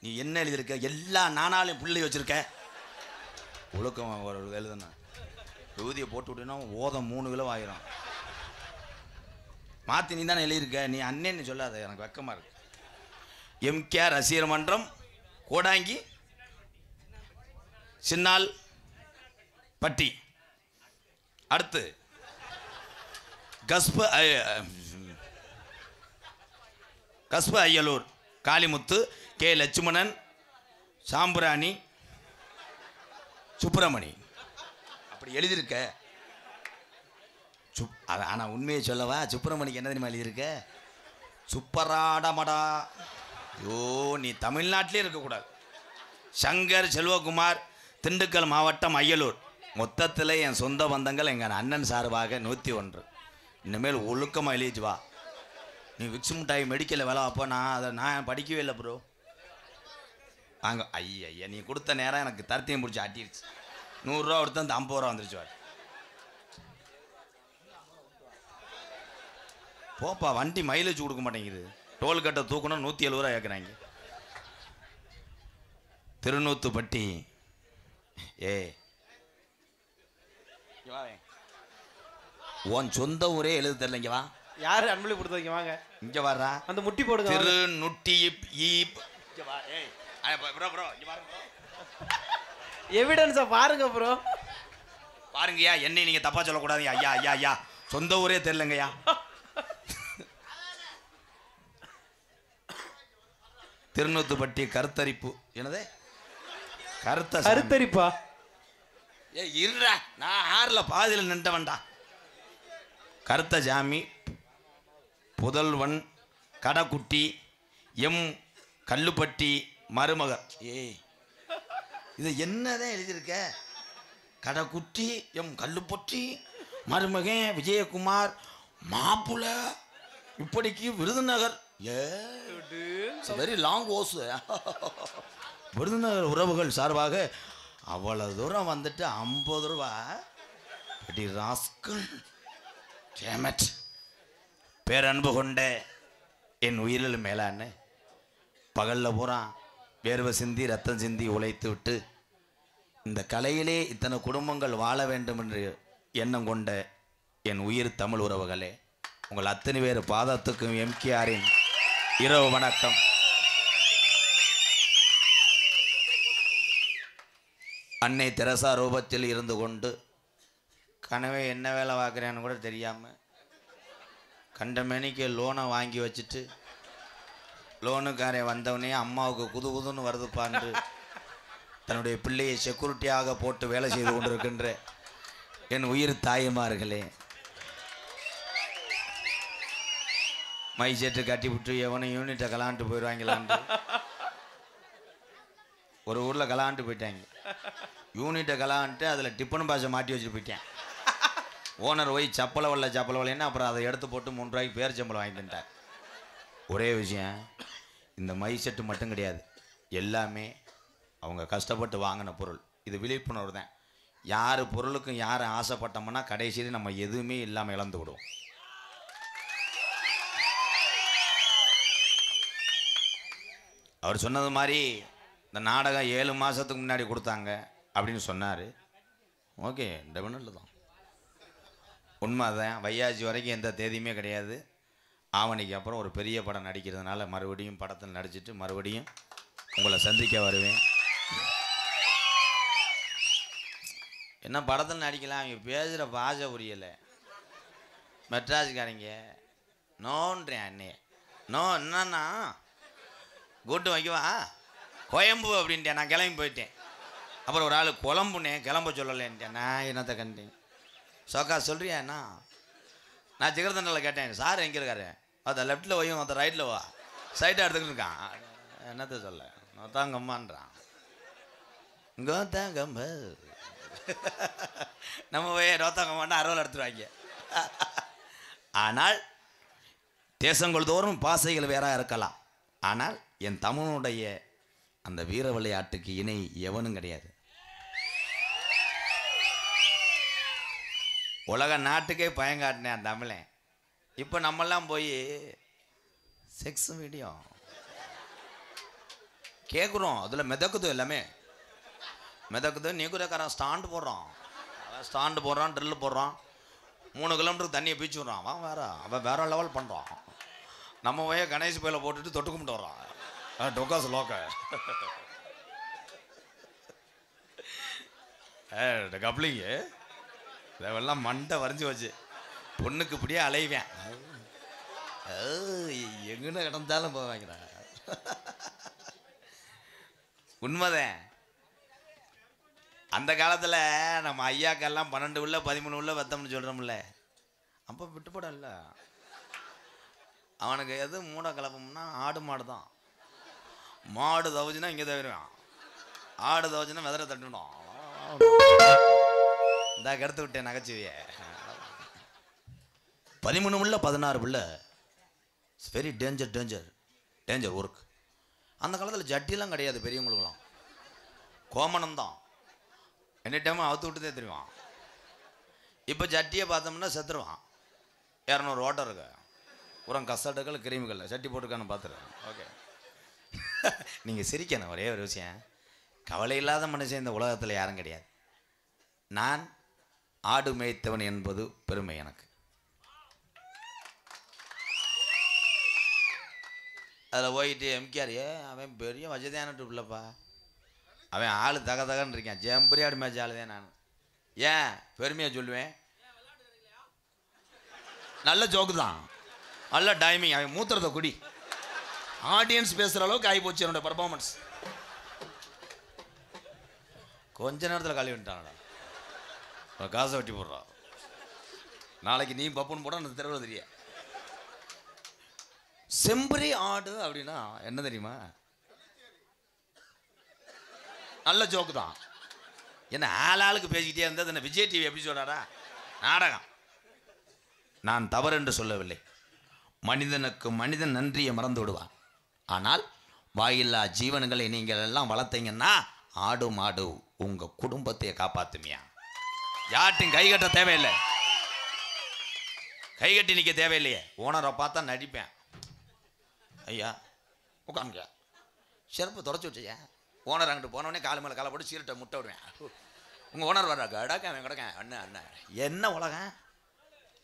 [SPEAKER 1] நீ என்ன எழுதியிருக்க எல்லா நானாலையும் பிள்ளை வச்சிருக்க ஒழுக்கம் ஒரு எழுதுனா எழுதியை போட்டு விட்டீங்கன்னா ஓதம் 3 கிலோ ஆயிரும் மாற்றி நீ தானே எழுதியிருக்க நீ அண்ணன்னு சொல்லாத எனக்கு வெக்கமாக இருக்கு எம்கேஆர் ரசிகமன்றம் கோடாங்கி சின்னால் பட்டி அடுத்து கஸ்ப ஐயலூர் காளிமுத்து கே லட்சுமணன் சாம்புராணி சுப்பிரமணி அப்படி எழுதியிருக்க ஆனால் உண்மையை சொல்லவா சுப்பிரமணிக்கு என்ன தெரியுமா எழுதியிருக்க சுப்பராடமடா ஐயோ நீ தமிழ்நாட்டிலே இருக்கக்கூடாது சங்கர் செல்வகுமார் திண்டுக்கல் மாவட்டம் அய்யலூர் மொத்தத்தில் என் சொந்த பந்தங்கள் எங்கள் அண்ணன் சார்பாக 101 இனிமேல் ஒழுக்கமாக எழுதிச்சு வா நீ விக்ஸ் மிட்டாய் மெடிக்கலில் வேலை அப்போ நான் படிக்கவே இல்லை ப்ரோ வாங்க ஐயா நீ கொடுத்த நேரம் எனக்கு தரத்தையும் பிடிச்சி ஆட்டிடுச்சு 100 ரூபா கொடுத்து அந்த 50 ரூபா வந்துருச்சு வார் போப்பா வண்டி மைலேஜ் கொடுக்க மாட்டேங்குது டோல்கட்டை தூக்கணும் 170 ரூபா கேட்குறாங்க திருநூத்துப்பட்டி உன் சொந்த ஊரே எழுத தெரியல இங்க வா
[SPEAKER 2] யாரு அன்பளி கொடுத்தீங்க வாங்க
[SPEAKER 1] இங்க வர்றா
[SPEAKER 2] அந்த முட்டி போடுங்க
[SPEAKER 1] திருநுட்டி
[SPEAKER 2] எவிடன்ஸ பாருங்க ப்ரோ
[SPEAKER 1] பாருங்கய்யா என்னை நீங்க தப்பா சொல்லக்கூடாது ஐயா ஐயா ஐயா சொந்த ஊரே தெரியலங்கய்யா திருநூத்துப்பட்டி கருத்தரிப்பு என்னது
[SPEAKER 2] கருத்தரிப்பா
[SPEAKER 1] இருடா நான் ஆறில் பாதியில் நின்றவன்டா கருத்த ஜாமி புதல்வன் கடைக்குட்டி எம் கல்லுப்பட்டி மருமகர் இது என்னதான் எழுதியிருக்க கடைக்குட்டி எம் கல்லுப்பட்டி மருமகன் விஜயகுமார் மாப்புல இப்படிக்கு Virudhunagar very long hose Virudhunagar உறவுகள் சார்பாக அவ்வளவு தூரம் வந்துட்டு 50 ரூபா ராஸ்கல் டேமட் பேரன்பு கொண்ட என் உயிரில் மேலான்னு பகலில் பூரா வேர்வை சிந்தி ரத்தம் சிந்தி உழைத்து விட்டு இந்த கலையிலே இத்தனை குடும்பங்கள் வாழ வேண்டும் என்று எண்ணம் கொண்ட என் உயிர் தமிழ் உறவுகளே உங்கள் அத்தனை பேர் பாதத்துக்கும் எம்கேஆரின் இரவு வணக்கம். அன்னை தெரசா ரூபத்தில் இருந்து கொண்டு கனவே என்ன வேலை பார்க்குறேன்னு கூட தெரியாமல் கண்ட மேனிக்கு லோனை வாங்கி வச்சுட்டு லோனுக்காரன் வந்தவனே அம்மாவுக்கு குது குதுன்னு வருதுப்பான்னு தன்னுடைய பிள்ளையை செக்யூரிட்டியாக போட்டு வேலை செய்து கொண்டிருக்கின்ற என் உயிர் தாய்மார்களே, மை செட்டு கட்டி விட்டு எவனும் யூனிட்டை கலாண்டு போயிடுவாங்களான்ட்டு ஒரு ஊரில் கலாண்டு போயிட்டாங்க. யூனிட்டை கலான்ட்டு அதில் டிப்பன் பாஷை மாட்டி வச்சுட்டு போயிட்டேன். ஓனர் போய் சப்பலை வரலன்னா அப்புறம் அதை எடுத்து போட்டு 3 ரூபாய்க்கு பேர் சம்பளம் வாங்கி தந்துட்டார். ஒரே விஷயம், இந்த மை செட்டு மட்டும் கிடையாது, எல்லாமே அவங்க கஷ்டப்பட்டு வாங்கின பொருள். இது விழிப்புணர்வு தான். யார் பொருளுக்கும் யார் ஆசைப்பட்டோம்னா கடைசியில் நம்ம எதுவுமே இல்லாமல் இழந்து விடுவோம். அவர் சொன்னது மாதிரி இந்த நாடகம் 7 மாதத்துக்கு முன்னாடி கொடுத்தாங்க அப்படின்னு சொன்னார். ஓகே, டெபினட்டில் தான் உண்மை தான். வையாச்சி வரைக்கும் எந்த தேதியுமே கிடையாது. ஆவணிக்கு அப்புறம் ஒரு பெரிய படம் நடிக்கிறதுனால மறுபடியும் படத்தில் நடிச்சிட்டு மறுபடியும் உங்களை சந்திக்க வருவேன். என்ன படத்தில் நடிக்கலாம், அவங்க பேசுகிற பாஷை புரியலை. மெட்ராஸுக்காரங்க நோன்றேன் அண்ணே, நோ என்னன்னா கூட்டு வைக்கவா கோயம்பு அப்படின்ட்டேன். நான் கிளம்பி போயிட்டேன். அப்புறம் ஒரு ஆள் குழம்புனே கிளம்ப சொல்லலைன்ட்டேன். நான் என்னத்தை கண்டேன். சோக்கா சொல்கிறியாண்ணா? நான் ஜிகர்தண்டில் கேட்டேன், சார் எங்கே இருக்காரு? அதை லெஃப்ட்டில் வையும், அதை ரைட்டில் வா, சைட்டாக எடுத்துக்கிட்டு இருக்கான். என்னத்தை சொல்ல, நோத்தாங்கம்மான்றான். கோத்தாங்கம்ப நம்ம போய் நோத்தாங்கம்மான்னு அறுவல் எடுத்துருவாங்க. ஆனால் தேசங்கள் தோறும் பாசைகள் வேற இருக்கலாம். ஆனால் என் தமிழனுடைய அந்த வீர விளையாட்டுக்கு இணை எவனும் கிடையாது. உலக நாட்டுக்கே பயங்காட்டினேன் தமிழன். இப்போ நம்மெல்லாம் போய் செக்ஸ் வீடியோ கேட்குறோம். அதில் மிதக்குது, எல்லாமே மிதக்குது. நீக்குறக்காரன் ஸ்டாண்டு போடுறான், ட்ரில்லு போடுறான், 3 கிலோமீட்டருக்கு தண்ணியை பீச்சு விட்றான். அவன் வேற லெவல் பண்ணுறான். நம்ம போய் கணேஷ் பையில போட்டுட்டு தொட்டு கும்பிட்டு வர்றான். டொக்காஸ் லோக்க கப்ளிங்கு இதெல்லாம் மண்டை வரைஞ்சி வச்சு பொண்ணுக்கு இப்படியே அலைவேன். எங்கன்னு கிடந்தாலும் போவாங்கடா. உண்மைதான். அந்த காலத்தில் நம்ம ஐயாக்கெல்லாம் 12 உள்ள 13 உள்ள வத்தம்னு சொல்கிறோம்ல, அப்போ விட்டு போட இல்லை. அவனுக்கு எது மூட கலப்பம்னா ஆடு மாடு தான். மாடு தவச்சுன்னா இங்கே தவிருவான், ஆடு தவச்சுன்னா வெதரை தட்டுடும். இந்த கெடுத்து விட்டேன் நகைச்சுவைய. 13 உள்ள 16 உள்ள இட்ஸ் வெரி டேஞ்சர் ஒர்க். அந்த காலத்தில் ஜட்டிலாம் கிடையாது பெரியவங்களுக்கெல்லாம், கோமணம் தான். எனி டைம் அவுத்து விட்டுதே தெரியுவான். இப்போ ஜட்டியை பார்த்தோம்னா செத்துருவான். 200 ஓட்டம் இருக்கு, புறம் கசடுகள் கிருமிகள் சட்டி போட்டுருக்கான்னு பார்த்துருவேன். ஓகே, நீங்கள் சிரிக்கணும். ஒரே ஒரு விஷயம், கவலை இல்லாத மனுஷன் இந்த உலகத்தில் யாரும் கிடையாது. நான் ஆடு மேய்த்தவன் என்பது பெருமை எனக்கு. அதில் போயிட்டு எம்கேஆர் அவன் பெரிய வசதியானட்டு இல்லைப்பா, அவன் ஆள் தகன்னு இருக்கான், ஜெம்பரியாடு மேட்ச் ஆள் தான். நான் ஏன் பெருமையாக சொல்லுவேன், நல்ல ஜோக்கு தான், நல்ல டைமிங். அவன் மூத்திரத்தை குடி, ஆடியன்ஸ் பேசுகிற அளவுக்கு ஆகி போச்சு என்னோட பர்ஃபார்மன்ஸ். கொஞ்ச நேரத்தில் காலி வந்துட்டான்டா, காசை வெட்டி போடுறான். நாளைக்கு நீ பப்புன்னு போட அந்த தெருவில் தெரிய. செம்பரி ஆடு அப்படின்னா என்ன தெரியுமா, நல்ல ஜோக்கு தான். என்ன ஆளுக்கு பேசிக்கிட்டே இருந்தது என்ன விஜய் டிவி எபிசோடாடா நாடகம். நான் தவறு என்று சொல்லவில்லை. மனிதனுக்கு மனிதன் நன்றியை மறந்து விடுவான். ஆனால் வாயில்லா ஜீவன்களை நீங்கள் எல்லாம் வளர்த்தீங்கன்னா ஆடு மாடு உங்கள் குடும்பத்தை காப்பாற்றுமியா. யார்ட்டும் கைகட்ட தேவையில்லை, கைகட்டி நிற்க தேவையில்லையே. ஓனரை பார்த்தா நடிப்பேன், ஐயா உட்காந்துக்க செருப்பு தொடச்சி விட்டியா. ஓனர் அங்கிட்டு போனோடனே காலு மேலே காலை போட்டு சீரட்டை முட்டை விடுவேன். உங்கள் ஓனர் வர்றா கடக்க அவன் கிடக்கேன். அண்ணன் என்ன உலகம்,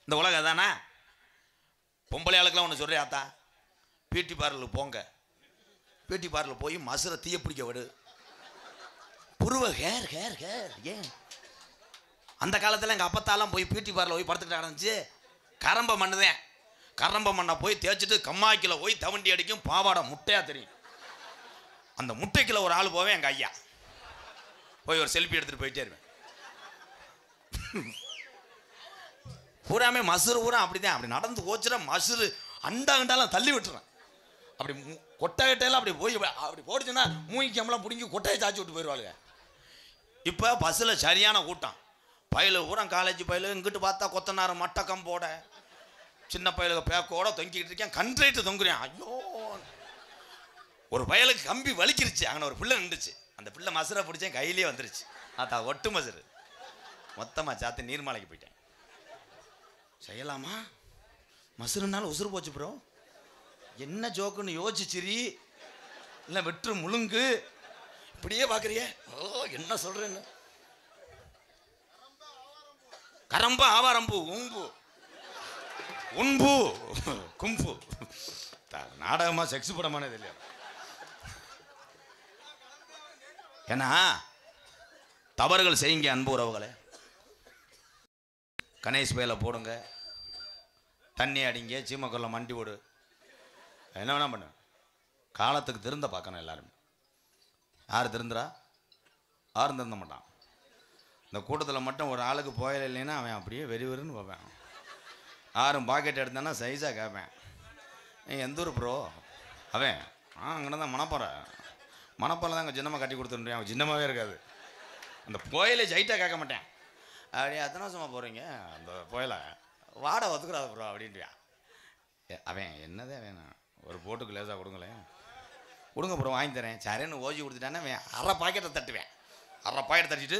[SPEAKER 1] இந்த உலகம் தானே. பொம்பளை ஆளுக்கெல்லாம் ஒன்று சொல்கிறேன், ஆத்தா பியூட்டி பார்லருக்கு போங்க, பியூட்டி பார்லர் போய் மசுரை தீய பிடிக்க விடு, புருவ ஹேர் ஹேர் ஹேர். ஏன் அந்த காலத்தில் எங்கள் அப்பத்தாலாம் போய் பியூட்டி பார்லர் போய் படுத்துக்கிட்டு ஆரம்பிச்சு கரம்பை மண்ணுதேன். கரம்ப மண்ணை போய் தேய்ச்சிட்டு கம்மாய்க்கில் போய் தவண்டி அடிக்கும், பாவாடை முட்டையாக தெரியும். அந்த முட்டைக்குள்ள ஒரு ஆள் போவேன், எங்கள் ஐயா போய் ஒரு செல்ஃபி எடுத்துகிட்டு போயிட்டே இருப்பேன். பூராமே மசுறு பூரா அப்படிதான். அப்படி நடந்து போச்சுன்னா மசுறு அண்டா அண்டாலாம் தள்ளி விட்டுறேன். அப்படி கொட்டையெல்லாம் அப்படி போய் அப்படி போடுச்சுன்னா மூங்கிக்கம்லாம் பிடிங்கி கொட்டையை சாச்சி விட்டு போயிடுவாளுங்க. இப்போ பஸ்ஸில் சரியான கூட்டம். பயிலு பூரா காலேஜ் பயிலு, இங்கிட்டு பார்த்தா கொத்தனார் மட்டக்கம் போட, சின்ன பயிலுக்கு பேக்கோட தொங்கிக்கிட்டு இருக்கேன், கண்ட்ரைட்டு தொங்குறேன். ஐயோ, ஒரு பயலுக்கு கம்பி வலிக்கிருச்சு, அங்கே ஒரு பிள்ளை நின்றுச்சு. அந்த பிள்ளை மசுரை பிடிச்சேன், கையிலே வந்துருச்சு. அத்தா ஒட்டு மசுறு மொத்தமாக சாத்து நீர்மலைக்கு போயிட்டேன். செய்யலாமா? மசுறுனாலும் உசுறு போச்சு ப்ரோ. என்ன ஜோக்குன்னு யோசிச்சிரி இல்லை வெற்று முழுங்கு இப்படியே பார்க்குறியே. ஓ, என்ன சொல்கிறேன்னு. கரம்பு ஆவாரம்பு உம்பு உன்பு கும்பு நாடகமாக செக்ஸ் படமானது இல்லையா? ஏன்னா தவறுகள் செய்யுங்க அன்பு உறவுகளை. கணேஷ் வேலை போடுங்க, தண்ணி அடிங்க, சீமக்கொல்ல மண்டி ஓடு, என்ன வேணா பண்ணு. காலத்துக்கு திருந்த பார்க்கணும் எல்லாருமே. யார் திருந்துறா? யாரும் திருந்த மாட்டான். இந்த கூட்டத்தில் மட்டும் ஒரு ஆளுக்கு போயில இல்லைன்னா அவன் அப்படியே வெறி வெறுன்னு பார்ப்பேன். யாரும் பாக்கெட் எடுத்தானா சைஸாக கேட்பேன். நீங்கள் எந்த ஊர் ப்ரோ? அவன் அங்கே தான் மணப்பாறை தான் அங்கே சின்னமாக கட்டி கொடுத்துருந்தேன். அவன் சின்னமாகவே இருக்காது. அந்த புயலை ஜைட்டாக கேட்க மாட்டேன். அப்படியே அத்தனை வருஷமாக போகிறீங்க அந்த புயலை வாடகை ஒத்துக்கிறாது ப்ரோ அப்படின்ட்டுவான். அவன் என்னதே வேணும், ஒரு போட்டுக்கு லேசாக கொடுங்களேன், கொடுங்க ப்ரோ வாங்கி தரேன். சரின்னு ஓஜி கொடுத்துட்டானே அவன் அரை பாக்கெட்டை தட்டுவேன். அரை பாக்கெட்டை தட்டிட்டு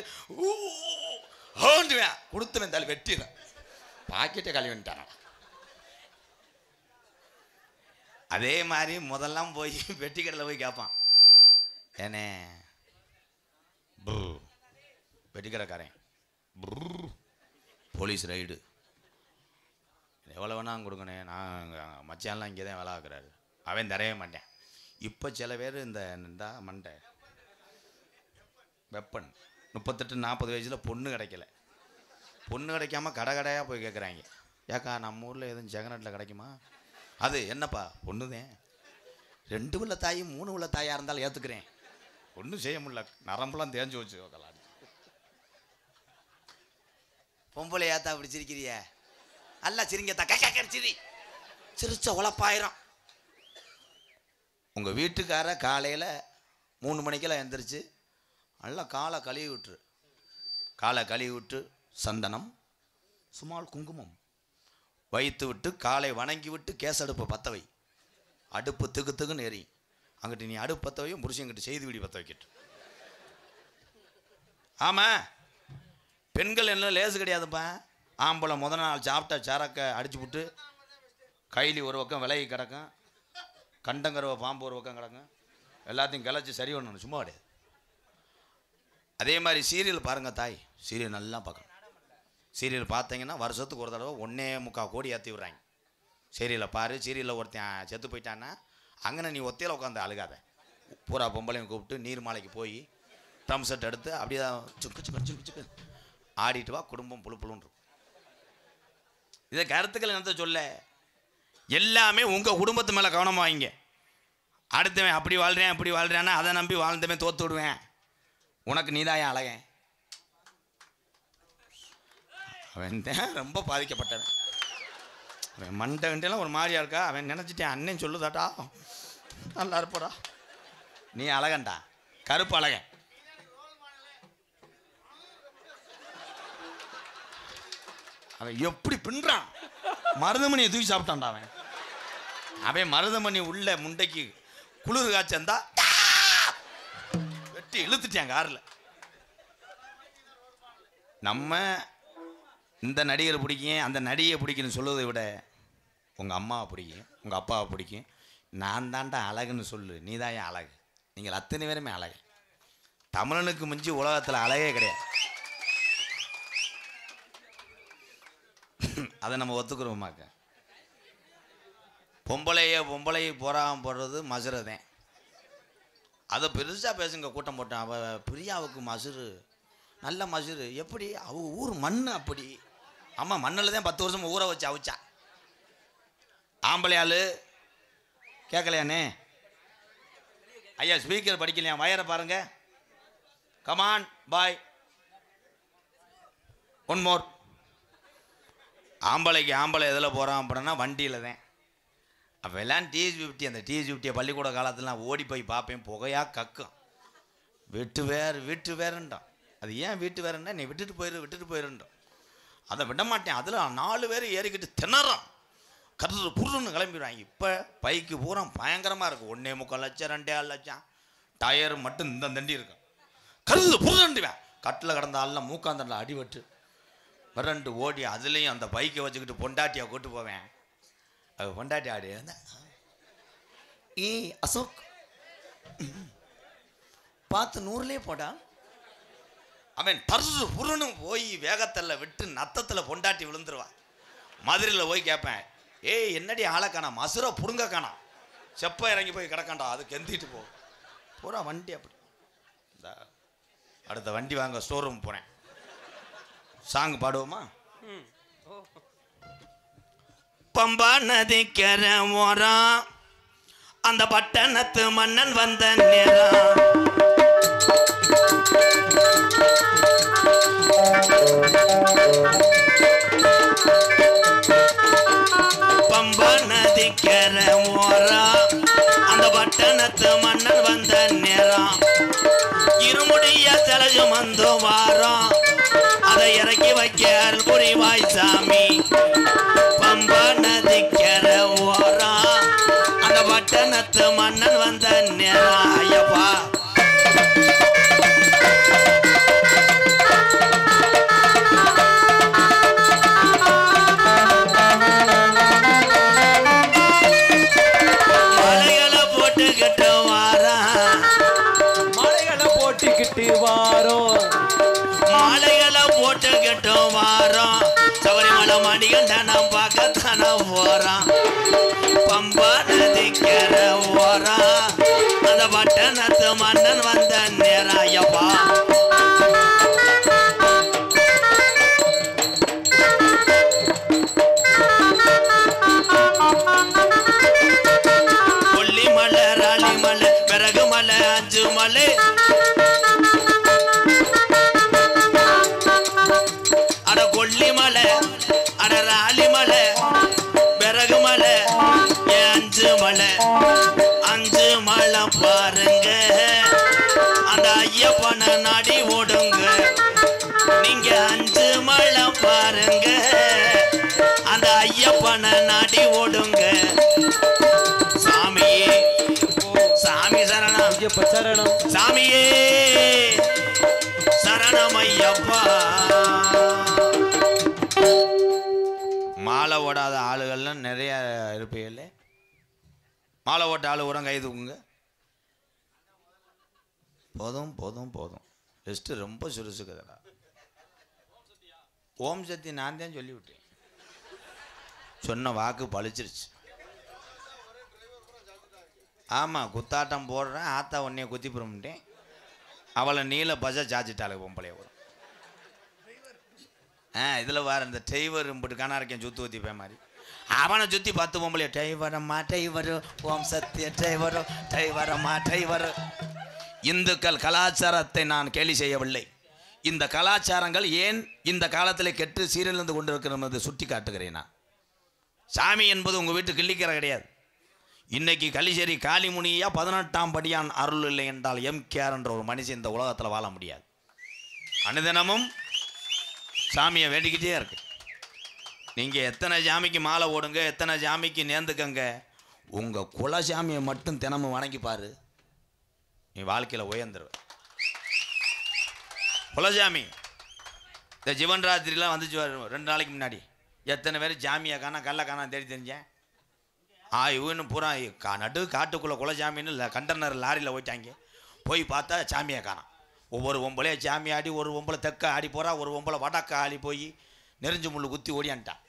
[SPEAKER 1] ஹோண்டுவேன், கொடுத்துவேன், தள்ளி வெட்டிடுவேன். பாக்கெட்டை கழுவி வந்துட்டான. அதே மாதிரி முதல்லாம் போய் வெட்டி கடையில் போய் கேட்பான், ஏனே வெட்டி கடைக்காரன் போலீஸ் ரைடு எவ்வளோ வேணாலும் கொடுங்கண்ணே, நான் மச்சான்லாம் இங்கே தான் வேலை ஆக்குறாரு. அவன் தரவே மாட்டேன். இப்போ சில பேர் இந்த மண்டை வெப்பன் 38-40 வயசில் பொண்ணு கிடைக்கல. பொண்ணு கிடைக்காம கடையாக போய் கேட்குறாங்க, ஏக்கா நம்ம ஊரில் எதுவும் ஜெகநாட்டில் கிடைக்குமா? அது என்னப்பா பொண்ணுதேன், 2 உள்ள தாய் 3 உள்ள தாயாக இருந்தாலும் ஏற்றுக்கிறேன், ஒன்றும் செய்ய முடியல, நரம்புலாம் தேஞ்சு வச்சு கலாடி. பொம்பளை ஏத்தா அப்படி சிரிக்கிறிய? அல்ல சிரிங்க தக்க சிரி, சிரிச்ச உழப்பாயிரம். உங்கள் வீட்டுக்கார காலையில் 3 மணிக்கெல்லாம் எழுந்திரிச்சு நல்லா காலை கழுவி விட்டுரு. காலை கழுவி விட்டு சந்தனம் சுமால் குங்குமம் வைத்து விட்டு காலை வணங்கி விட்டு கேஸ் அடுப்பை பற்ற வை. அடுப்பு திகுன்னு எரி. அங்கிட்டு நீ அடுப்பு பற்ற வையும், புருஷங்கிட்ட செய்தி வீடி பற்ற வைக்கிட்டு. ஆமாம், பெண்கள் என்ன லேசு கிடையாதுப்பா. ஆம்பளை முதல் நாள் சாப்பிட்டா சரக்கை அடிச்சு விட்டு கைலி ஒரு பக்கம் விலகி கிடக்கும், கண்டங்கரவை பாம்பு ஒரு பக்கம் கிடக்கும், எல்லாத்தையும் கிளச்சி சரி பண்ணணும், சும்மா கிடையாது. அதே மாதிரி சீரியல் பாருங்கள் தாய், சீரியல் நல்லா பார்க்கணும். சீரியல் பார்த்தீங்கன்னா வருஷத்துக்கு ஒரு தடவை 1.25 கோடி ஏற்றி விட்றாங்க. சீரியலை பாரு. சீரியலில் ஒருத்தன் செத்து போயிட்டான்னா அங்கே நீ ஒத்தையில் உட்காந்து அழுகாத. பூரா பொம்பளையும் கூப்பிட்டு நீர்மாலைக்கு போய் ட்ரம் செட் எடுத்து அப்படியே சுக்கு ஆடிட்டு வா, குடும்பம் புழுன்னு. இதை கருத்துக்கள் என்னத்த சொல்ல, எல்லாமே உங்கள் குடும்பத்து மேலே கவனமாக வைங்க. அடுத்தவன் அப்படி வாழ்கிறேன் அப்படி வாழ்கிறேன்னா அதை நம்பி வாழ்ந்தவன் தோற்று விடுவேன். உனக்கு நீதாயன் அழகன். அவன் தான் ரொம்ப பாதிக்கப்பட்டவன். அவன் மண்டை கண்டெல்லாம் ஒரு மாதிரியா இருக்கா. அவன் நினச்சிட்டேன் அண்ணன் சொல்லுதாட்டா நல்லா இருப்படா, நீ அழகன்டா, கருப்பு அழகன். அவன் எப்படி பின்றான், மருதமணியை தூக்கி சாப்பிட்டான்டா அவன். அவன் மருதமணி உள்ள முண்டைக்கு குளிர் காய்ச்சந்தா வெட்டி இழுத்துட்டான் காரில். நம்ம இந்த நடிகரை பிடிக்கும் அந்த நடிகை பிடிக்குன்னு சொல்லுவதை விட உங்கள் அம்மாவை பிடிக்கும், உங்கள் அப்பாவை பிடிக்கும். நான் தாண்டா அழகுன்னு சொல்லு, நீ தான் என் அழகு. நீங்கள் அத்தனை பேருமே அழகு. தமிழனுக்கு மிஞ்சி உலகத்தில் அழகே கிடையாது. அதை நம்ம ஒத்துக்கிறோமாக்க. பொம்பளை போறாமல் போடுறது மசுரதேன். அதை பெருசாக பேசுங்க கூட்டம் போட்டான். அவள் பிரியாவுக்கு மசுரு, நல்ல மசுரு. எப்படி அவள் ஊர் மண் அப்படி. ஆமாம், மண்ணில் தான் 10 வருஷம் ஊற வச்சு அவிச்சா. ஆம்பளை ஆளு கேட்கலையானே? ஐயா ஸ்பீக்கர் படிக்கலையா? வயரை பாருங்க. கமான் பாய். One more. ஆம்பளைக்கு ஆம்பளை எதில் போகிறான் அப்படின்னா வண்டியில் தான். அப்போ எல்லாம் TS50, அந்த TS50 பள்ளிக்கூட காலத்துலாம் ஓடி போய் பார்ப்பேன், புகையாக கக்கும். வீட்டு வேறுன்றான். அது ஏன் வீட்டு வேறுன்னா, நீ விட்டுட்டு போயிருன்றான். அதை விட மாட்டேன். அதில் 4 பேர் ஏறிக்கிட்டு திணறான், கருது புருன்னு கிளம்பிடுவாங்க. இப்போ பைக்கு பூரா பயங்கரமாக இருக்கும். 1.25 லட்சம் 2.5 லட்சம். டயர் மட்டும் இந்த தண்டி இருக்கும். கருது புருண்டுவேன். கட்டில் கடந்த ஆள்லாம் மூக்காந்தண்டில் அடிபட்டு விரண்டு ஓடி அதுலேயும் அந்த பைக்கை வச்சுக்கிட்டு பொண்டாட்டியை கூட்டு போவேன். அது பொண்டாட்டி ஆடி அசோக் பார்த்து 100லே போடா. அவன் பர்சு புருன்னு போய் வேகத்தில் விட்டு நத்தத்தில் பொண்டாட்டி விழுந்துருவான். மதுரையில் போய் கேட்பேன், ஏய் என்னடி ஆளை காணாம், மசுரை புடுங்க காணாம், செப்ப இறங்கி போய் கிடக்காண்டா, அது கெந்திட்டு போ. பூரா வண்டி அப்படி. இந்த அடுத்த வண்டி வாங்க ஸ்டோரூம் போகிறேன். சாங் பாடுவோமா? பம்பா நதிக்கரை ஓரம் அந்த பட்டணத்து மன்னன் வந்த நேரம், பம்பா நதிக்கரை ஓரம் அந்த பட்டணத்து மன்னன் வந்த நேரம், இருமுடிய தலஜு மந்து வாரம் அதை இறக்கி வைக்க அருள் புரிவாய் சாமி. பம்பா நதிக்கரை ஓரம் அந்த பட்டணத்து மன்னன் வந்த நேரம். ஐயப்பா மலைகளை போட்டுக்கிட்டு வாரம்,
[SPEAKER 2] மலைகளை போட்டுக்கிட்டு வாரோம்,
[SPEAKER 1] மாலைகளை போட்டுக்கிட்டு வாரம், சபரிமலை மணிகண்டனம் பார்க்கத்தான போறான். பம்பா நதிக்கரை ஓரம் அந்த பட்டணத்து மன்னன் வந்த நேரம். ஐயப்பா கொல்லிமலை ராலிமலை பிறகு மலை 5 மலை, அட கொல்லிமலை அட ராலிமலை பிறகு மலை 5 மலை, 5 மலை பாருங்க, அந்த ஐயப்பனை நாடி ஓடுங்க. நீங்க 5 மலை பாருங்க, அந்த ஐயப்பனை நாடி ஓடுங்க. சாமியே சாமி சரணம்,
[SPEAKER 2] ஐயப்ப சரணம்,
[SPEAKER 1] சாமியே சரணம் ஐயப்பா. மாலை ஓடாத ஆளுகள்லாம் நிறைய இருப்பீங்களே. மாலை ஓட்ட ஆளு உரம் கை தூக்குங்க. போதும் லிஸ்ட்டு ரொம்ப சுறுசுக்குதுடா. ஓம் சக்தி நான் தான் சொல்லிவிட்டேன், சொன்ன வாக்கு பழிச்சிருச்சு. ஆமாம் குத்தாட்டம் போடுறேன், ஆத்தா உன்னைய குத்தி போட்டேன். அவளை நீல பஜா சாச்சிட்டாளு பொம்பளைய வரும். இதில் வேறு இந்த டெய்வர் இம்பிட்டு காணா இருக்கேன் சுற்றி ஊற்றிப்பேன் மாதிரி. அவனை சுற்றி 10 பொம்பளைய டெய்வரம்மா டெய்வரு, ஓம் சத்திய டெய்வரு, டெய்வரம்மா டெய்வரு. இந்துக்கள் கலாச்சாரத்தை நான் கேலி செய்யவில்லை. இந்த கலாச்சாரங்கள் ஏன் இந்த காலத்தில் கெட்டு சீரழிந்து கொண்டு இருக்கிறது சுட்டி காட்டுகிறேன். நான் சாமி என்பது உங்கள் வீட்டு கிள்ளிக்கிற கிடையாது. இன்னைக்கு கலிசேரி காளிமுனியா 18ஆம் படியான் அருள் இல்லை என்றால் எம்கேஆர் என்ற ஒரு மனுஷன் இந்த உலகத்தில் வாழ முடியாது. அனுதினமும் சாமியை வேண்டிக்கிட்டே இருக்கு. நீங்கள் எத்தனை சாமிக்கு மாலை ஓடுங்க, எத்தனை சாமிக்கு நேர்ந்துக்கங்க, உங்கள் குலசாமியை மட்டும் தினமும் வணங்கி பாரு, நீ வாழ்க்கையில் உயர்ந்துருவ. குலசாமி இந்த ஜீவன் ராத்திரிலாம் வந்துச்சு 2 நாளைக்கு முன்னாடி. எத்தனை பேர் ஜாமியை காணா கல்ல காணா தேடி தெரிஞ்சேன். இவனு பூரா நடு காட்டுக்குள்ளே குலசாமின்னு கண்டனர் லாரியில் போயிட்டாங்க. போய் பார்த்தா சாமியை காணாம். ஒவ்வொரு பொம்பளையே சாமி ஆடி, ஒரு பொம்பளை தெக்க ஆடி போகிறா, ஒரு பொம்பளை வடக்க ஆடி போய் நெறிஞ்சு முள்ளு குத்தி ஓடியான்ட்டான்.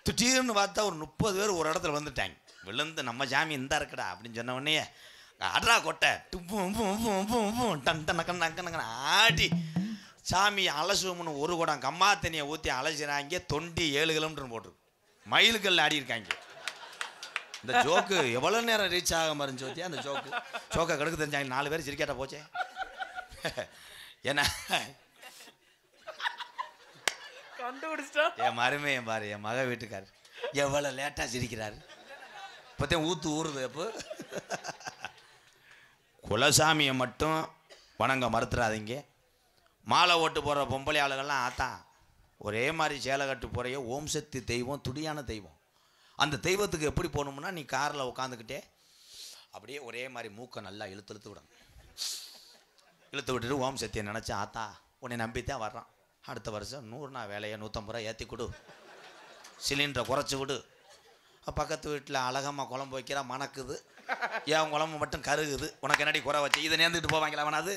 [SPEAKER 1] திடீர்னு பார்த்தா ஒரு 30 பேர் ஒரு இடத்துல வந்துட்டாங்க. விழுந்து நம்ம சாமி இந்த இருக்குடா அப்படின்னு சொன்ன உடனே அட்ரா கொட்டை டன் டனக்கண்ண ஆடி சாமி அலசுவம்னு ஒரு குடம் கம்மா தண்ணியை ஊற்றி அலசிறாங்க. தொண்டி 7 கிலோமீட்டர் போட்டிருக்கு. மயிலுக்கல்ல ஆடி இருக்காங்க. இந்த ஜோக்கு எவ்வளோ நேரம் ரீச் ஆக மருந்து வச்சியா அந்த ஜோக்கை கடுக்கு தெரிஞ்சாங்க 4 பேர் சிரிக்காட்டா போச்சே. ஏன்னா
[SPEAKER 2] கண்டுபிடிச்சிட்டா
[SPEAKER 1] என் மருமையன் பாரு, என் மக வீட்டுக்காரு எவ்வளோ லேட்டாக சிரிக்கிறாரு. இப்போத்தையும் ஊறுது. அப்போ குலசாமியை மட்டும் வணங்க மறுத்துறாதீங்க. மாலை ஓட்டு போடுற பொம்பளை ஆளுகள்லாம் ஆத்தான் ஒரே மாதிரி சேலை கட்டு போகிறைய ஓம் சக்தி தெய்வம், துடியான தெய்வம். அந்த தெய்வத்துக்கு எப்படி போகணும்னா நீ காரில் உட்காந்துக்கிட்டே அப்படியே ஒரே மாதிரி மூக்கை நல்லா இழுத்து விடணும். இழுத்து விட்டுட்டு ஓம் சக்தியை நினச்சா ஆத்தா உன்னை நம்பித்தான் வர்றான், அடுத்த வருஷம் 100 வேலையை 150 ரூபா ஏற்றி கொடு, சிலிண்டரை குறைச்சி விடு, பக்கத்து வீட்டில் அழகம்மா குழம்பு வைக்கிறா மணக்குது, ஏன் குழம்பு மட்டும் கருகுது, உனக்கு என்னடி குறை வச்சு இதை நேர்ந்துட்டு போவாங்களா வேணாது.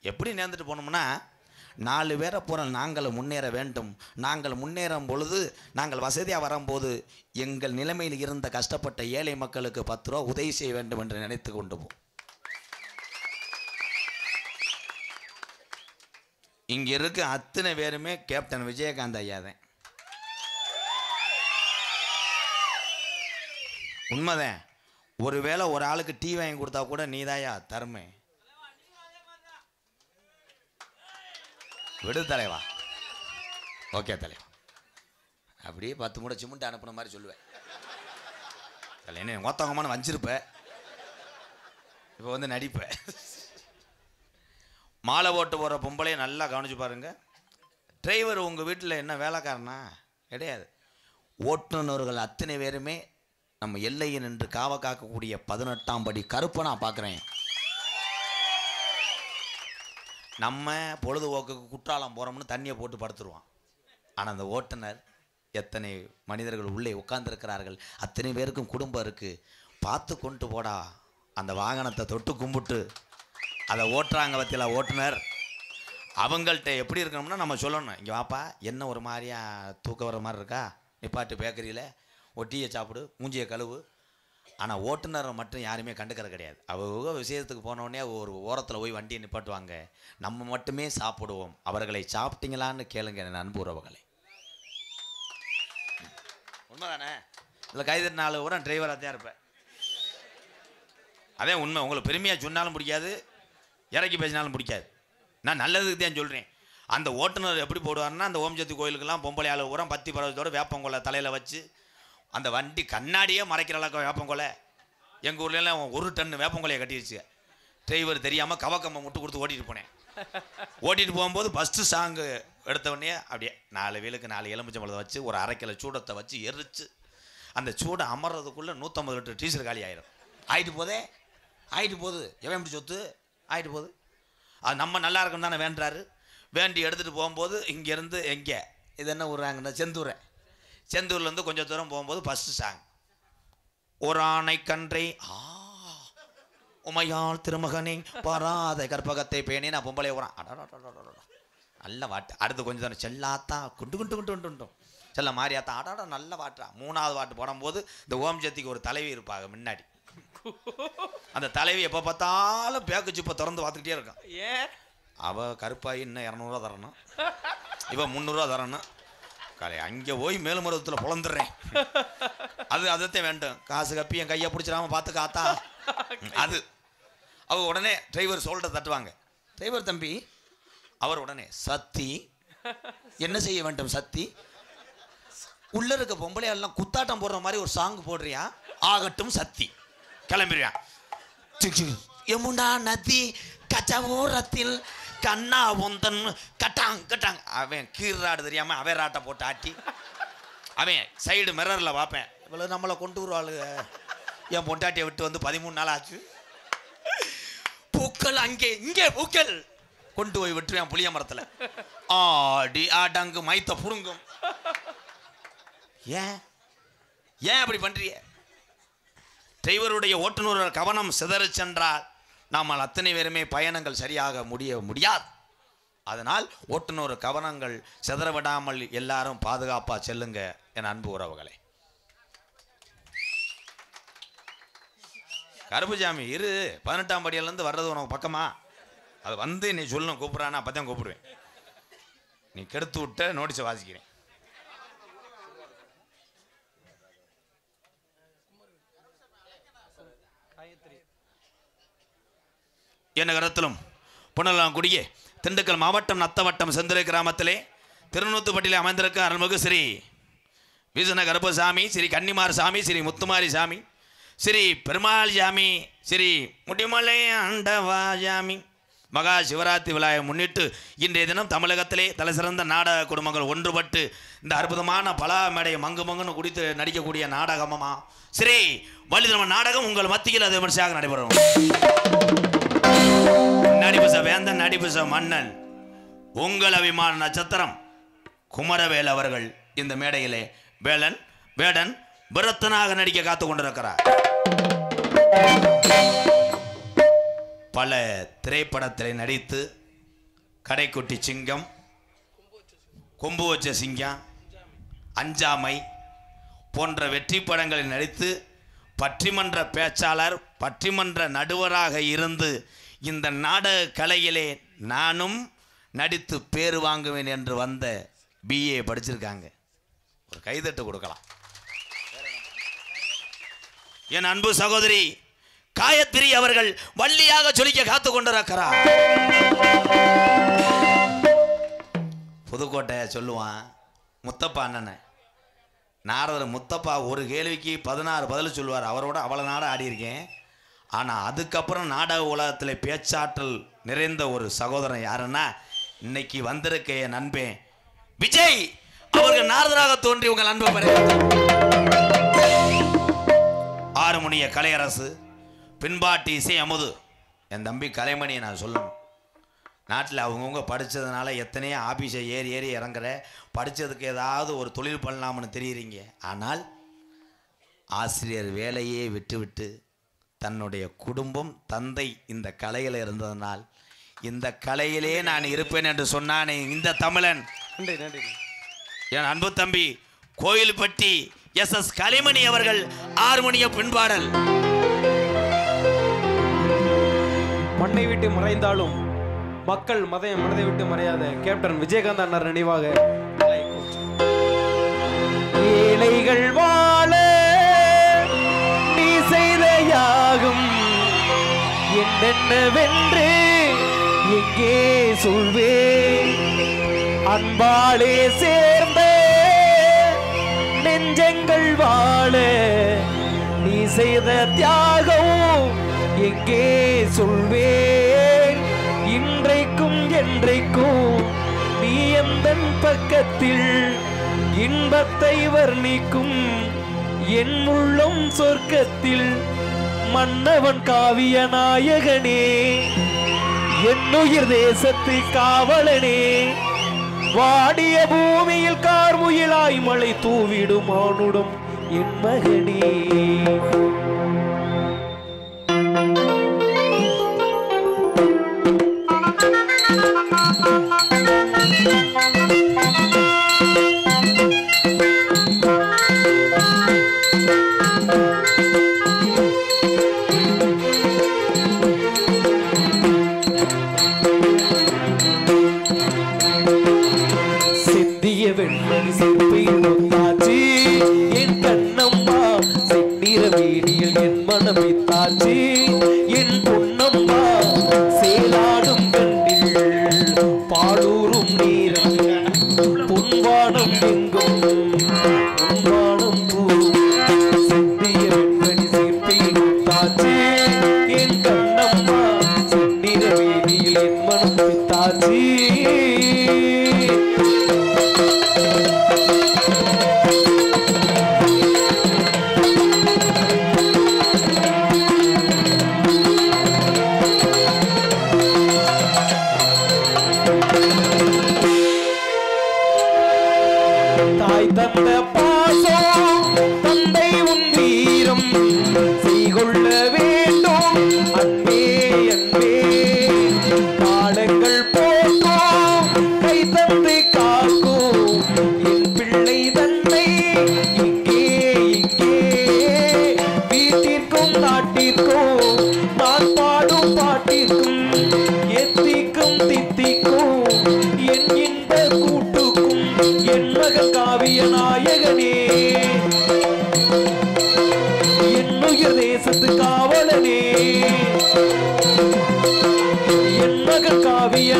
[SPEAKER 1] எப்படி நேர்ந்துட்டு போகணும்னா 4 பேரை போகிற நாங்கள் முன்னேற வேண்டும். நாங்கள் முன்னேறும் பொழுது, நாங்கள் வசதியாக வரும்போது எங்கள் நிலைமையில் இருந்த கஷ்டப்பட்ட ஏழை மக்களுக்கு 10 ரூபா உதவி செய்ய வேண்டும் என்று நினைத்து கொண்டு போ. இங்கே இருக்க அத்தனை பேருமே கேப்டன் விஜயகாந்த் ஐயா தான். உண்மைதான். ஒருவேளை ஒரு ஆளுக்கு டீ வாங்கி கொடுத்தா கூட நீதாயா தருமை. விடு தலைவா. ஓகே தலைவா. அப்படியே 10 மூடை சிமெண்ட் அனுப்புன மாதிரி சொல்லுவேன். என்ன மொத்தவங்கமான வஞ்சிருப்பேன், இப்போ வந்து நடிப்பேன். மாலை ஓட்டு போகிற பொம்பளையை நல்லா கவனிச்சு பாருங்க. டிரைவர் உங்கள் வீட்டில் என்ன வேலைக்காரனா கிடையாது. ஓட்டுநர்கள் அத்தனை பேருமே நம்ம எல்லையை நின்று காவ காக்கக்கூடிய 18ஆம் படி கருப்பை நான் பார்க்குறேன். நம்ம பொழுதுபோக்குக்கு குற்றாலம் போகிறோம்னு தண்ணியை போட்டு படுத்துருவான். ஆனால் அந்த ஓட்டுநர் எத்தனை மனிதர்கள் உள்ளே உட்கார்ந்துருக்கிறார்கள், அத்தனை பேருக்கும் குடும்பம் இருக்குது, பார்த்து கொண்டு போடா. அந்த வாகனத்தை தொட்டு கும்பிட்டு அதை ஓட்டுறாங்க பற்றியில் ஓட்டுநர். அவங்கள்ட்ட எப்படி இருக்கணும்னா நம்ம சொல்லணும், இங்கே வாப்பா என்ன ஒரு மாதிரியா தூக்க வர மாதிரி இருக்கா, நிப்பாட்டு பேக்கரியில் ஒட்டியை சாப்பிடு, மூஞ்சியை கழுவு. ஆனால் ஓட்டுநரை மட்டும் யாருமே கண்டுக்கிறது கிடையாது. அவங்க விஷயத்துக்கு போனோடனே ஒரு ஓரத்தில் போய் வண்டியை நிப்பாட்டுவாங்க. நம்ம மட்டுமே சாப்பிடுவோம். அவர்களை சாப்பிட்டீங்களான்னு கேளுங்க என் அன்பு உறவுகளை. உண்மைதானே? இல்லை கைது 4 கூட டிரைவராக தான் இருப்பேன். அதே உண்மை. உங்களுக்கு பெருமையாக சொன்னாலும் பிடிக்காது, இறக்கி பேசினாலும் பிடிக்காது. நான் நல்லதுக்கு தான் சொல்கிறேன். அந்த ஓட்டுநர் எப்படி போடுவார்னா, அந்த ஓம் சக்தி கோயிலுக்கெல்லாம் பொம்பளை ஆளு பூரா 10 பருவத்தோடு வேப்பங்கொலை தலையில் வச்சு அந்த வண்டி கண்ணாடியே மறைக்கிற அளவுக்கு வேப்பங்கொலை. எங்கள் ஊர்லலாம் 1 டன் வேப்பங்கொலையை கட்டிடுச்சு. டிரைவர் தெரியாமல் கவக்கம்மை முட்டு கொடுத்து ஓட்டிகிட்டு போனேன். ஓட்டிகிட்டு போகும்போது ஃபஸ்ட்டு சாங்கு எடுத்தவொடனே அப்படியே 4 வீலுக்கு 4 எலுமிச்சம்பழத்தை வச்சு ஒரு 1/2 கிலோ சூடத்தை வச்சு எரிச்சு அந்த சூடை அமர்றதுக்குள்ளே 150 லிட்டர் டீசல் காலி ஆயிடும். ஆகிட்டு போகுது எவன் எப்படி சொத்து ஆகிட்டு போகுது. அது நம்ம நல்லா இருக்குன்னு தானே வேண்டாரு. வேண்டி எடுத்துகிட்டு போகும்போது இங்கேருந்து எங்கே இது என்ன விட்றாங்கன்னா செந்தூர்லேருந்து கொஞ்சம் தூரம் போகும்போது ஃபஸ்ட்டு சாங் ஒரு ஆணை கன்றை உமையாள் திருமகனே பாராத கற்பகத்தை பேணி நான் பொம்பளை போகிறான். நல்ல வாட்டு. அடுத்து கொஞ்சம் தூரம் செல்லாத்தா குண்டு செல்ல மாறியாத்தா அடாடா நல்ல வாட்டுறா. 3வது வாட்டு போடும்போது இந்த ஓம் சக்திக்கு ஒரு தலைவி இருப்பாங்க முன்னாடி. அந்த தலைவி எப்போ பார்த்தாலும் பேக்கு சிப்பை திறந்து பார்த்துக்கிட்டே இருக்கான்.
[SPEAKER 2] ஏன்
[SPEAKER 1] அவள் கருப்பாயி இன்னும் 200 ரூபா தரணும், இவன் 300 ரூபா தரணும். காலை அங்கே போய் மேலுமருவத்தில் புலந்துடுறேன். அதைத்தான் வேண்டும். காசு கப்பி என் கையை பிடிச்சிடாம பார்த்து காத்தா அது. அவ உடனே டிரைவர் சோல்டர் தட்டுவாங்க. டிரைவர் தம்பி. அவர் உடனே சத்தி என்ன செய்ய வேண்டும் சத்தி, உள்ள இருக்க பொம்பளை எல்லாம் குத்தாட்டம் போடுற மாதிரி ஒரு சாங் போடுறியா, ஆகட்டும் சத்தி கிளம்பிடுறியா. யமுனா நதி கச்சமூரத்தில் கண்ணா ஒந்தன் கட்டாங். அவன் கீறாடு தெரியாம அவன் ராட்டை போட்டு ஆட்டி அவன் சைடு மிரரில் பார்ப்பேன். இவ்வளோ நம்மளை கொண்டு வருவாளுங்க. என் பொண்டாட்டியை விட்டு வந்து 13 நாள் ஆச்சு. பூக்கள் இங்கே பூக்கள் கொண்டு போய் விட்டுருவேன் புளிய மரத்தில். ஆடி ஆடங்கு மைத்த புடுங்கும். ஏன் அப்படி பண்றிய? டிரைவருடைய ஓட்டுநர் கவனம் சிதறி சென்றால் நாம் அத்தனை பேருமே பயணங்கள் சரியாக முடியாது. அதனால் ஓட்டுநர் கவனங்கள் சிதறவிடாமல் எல்லாரும் பாதுகாப்பாக செல்லுங்க என் அன்பு உறவுகளை. கருப்புசாமி இரு, 18ஆம் படியிலேருந்து வர்றது உனக்கு பக்கமா? அது வந்து நீ சொல்லணும் கூப்பிட்றானா அப்போ தான் கூப்பிடுவேன். நீ கெடுத்து விட்ட நோட்டீஸை வாசிக்கிறேன். என் நகரத்திலும் புனலாங்குடியே திண்டுக்கல் மாவட்டம் நத்தவட்டம் செந்துரை கிராமத்திலே திருநூத்துப்பட்டியில் அமைந்திருக்க அருள்மிகு ஸ்ரீ வீசன கருப்பசாமி, ஸ்ரீ கன்னிமார் சாமி, ஸ்ரீ முத்துமாரி சாமி, ஸ்ரீ பெருமாள் சாமி, ஸ்ரீ முடிமலை ஆண்டவா சாமி மகா சிவராத்திரி விழாவை முன்னிட்டு இன்றைய தினம் தமிழகத்திலே தலைசிறந்த நாடக குடும்பங்கள் ஒன்றுபட்டு இந்த அற்புதமான பலா மேடையை மங்கு மங்குன்னு குடித்து நடிக்கக்கூடிய நாடகமா ஸ்ரீ வள்ளிதர்மன் நாடகம் உங்கள் மத்தியில் அது விமர்சையாக நடைபெறும். நடிபுச வேந்தன், நடிபுச மன்னன், உங்கள் அபிமான நட்சத்திரம் குமரவேல் அவர்கள் இந்த மேடையிலே வேடன் பிரத்தனாக நடிக்க காத்து கொண்டிருக்கிறார். பல திரைப்படத்தில் நடித்து கடைக்குட்டி சிங்கம், கொம்பு வச்ச சிங்கம், அஞ்சாமை போன்ற வெற்றி படங்களில் நடித்து பட்டிமன்ற பேச்சாளர், பட்டிமன்ற நடுவராக இருந்து இந்த நாடக கலையிலே நானும் நடித்து பேர் வாங்குவேன் என்று வந்த பிஏ படிச்சிருக்காங்க. ஒரு கைதட்டு கொடுக்கலாம். என் அன்பு சகோதரி காயத்ரி அவர்கள் வள்ளியாக சொல்லிக்க காத்து கொண்டிருக்கிறார். புதுக்கோட்டை சொல்லுவான் முத்தப்பா அண்ணனை. நாரதர் முத்தப்பா ஒரு கேள்விக்கு 16 பதில் சொல்லுவார். அவரோட அவ்வளோ நாடகம் ஆடியிருக்கேன். ஆனால் அதுக்கப்புறம் நாடக உலகத்தில் பேச்சாற்றல் நிறைந்த ஒரு சகோதரன் யாருன்னா இன்னைக்கு வந்திருக்க என் நண்பன் விஜய் அவர்கள் நாரதராக தோன்றி உங்கள் அன்பை பெற ஆறுமுனிய கலையரசு, பின்பாட்டு இசை அமுது. என் தம்பி கலைமணியை நான் சொல்லணும். நாட்டில் அவங்கவுங்க படித்ததுனால எத்தனையோ ஆஃபீஸை ஏறி இறங்குற, படித்ததுக்கு ஏதாவது ஒரு தொழில் பண்ணலாம்னு தெரியுறீங்க. ஆனால் ஆசிரியர் வேலையே விட்டுவிட்டு தன்னுடைய குடும்பம் தந்தை இந்த கலையில் இருந்ததனால் இந்த கலையிலே நான் இருப்பேன் என்று சொன்னானே இந்த தமிழன் என் அன்பு தம்பி கோயில்பட்டி SS கலைமணி அவர்கள் ஆறுமணிய பின்பாடல்.
[SPEAKER 2] மண்ணை விட்டு மறைந்தாலும் மக்கள் மனதை விட்டு மறையாத கேப்டன் விஜயகாந்த் அண்ணர் நினைவாக ஏழைகள் வாழ நீ செய்த யாகும் என்னென்னவென்று எங்கே சொல்வே, அன்பாலே சேர்ந்த நெஞ்சங்கள் வாழ நீ செய்த தியாகம் எங்கே சொல்வேன். இன்றைக்கும் என்றைக்கும் நீ எந்தன் பக்கத்தில் இன்பத்தை வர்ணிக்கும் என் உள்ளம் சொர்க்கத்தில் மன்னவன் காவிய நாயகனே, என்னுயிர் தேசத்து காவலனே, வாடிய பூமியில் கார்முகிலாய் மழை தூவிடும் ஆணுடும் என் மகனே. வெண்மணி செப்பையில் என் கண்ணம்மா செந்நிற வீடியில்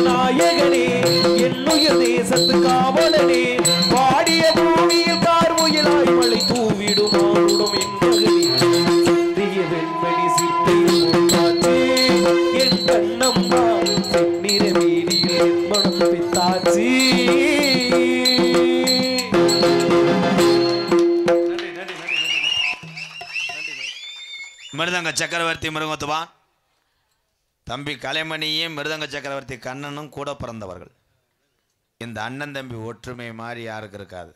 [SPEAKER 2] நாயகனே என்னுயிர் தேசத்து காவலனே பாடிய பூமியில் கார்முகிலாய் மழை தூவிடும் ஆளுடம் என் மகனே சிந்திய வெண்மணி சித்தையில் முன்னாச்சு என் கண்ணம்மா செந்நிற வீதியில் என் மனம் பித்தாச்சு.
[SPEAKER 1] மிருதங்க சக்கரவர்த்தி மிருகத்துவான் தம்பி கலைமணியும் மிருதங்க சக்கரவர்த்தி கண்ணனும் கூட பிறந்தவர்கள். இந்த அண்ணன் தம்பி ஒற்றுமை மாதிரி யாருக்கு இருக்காது.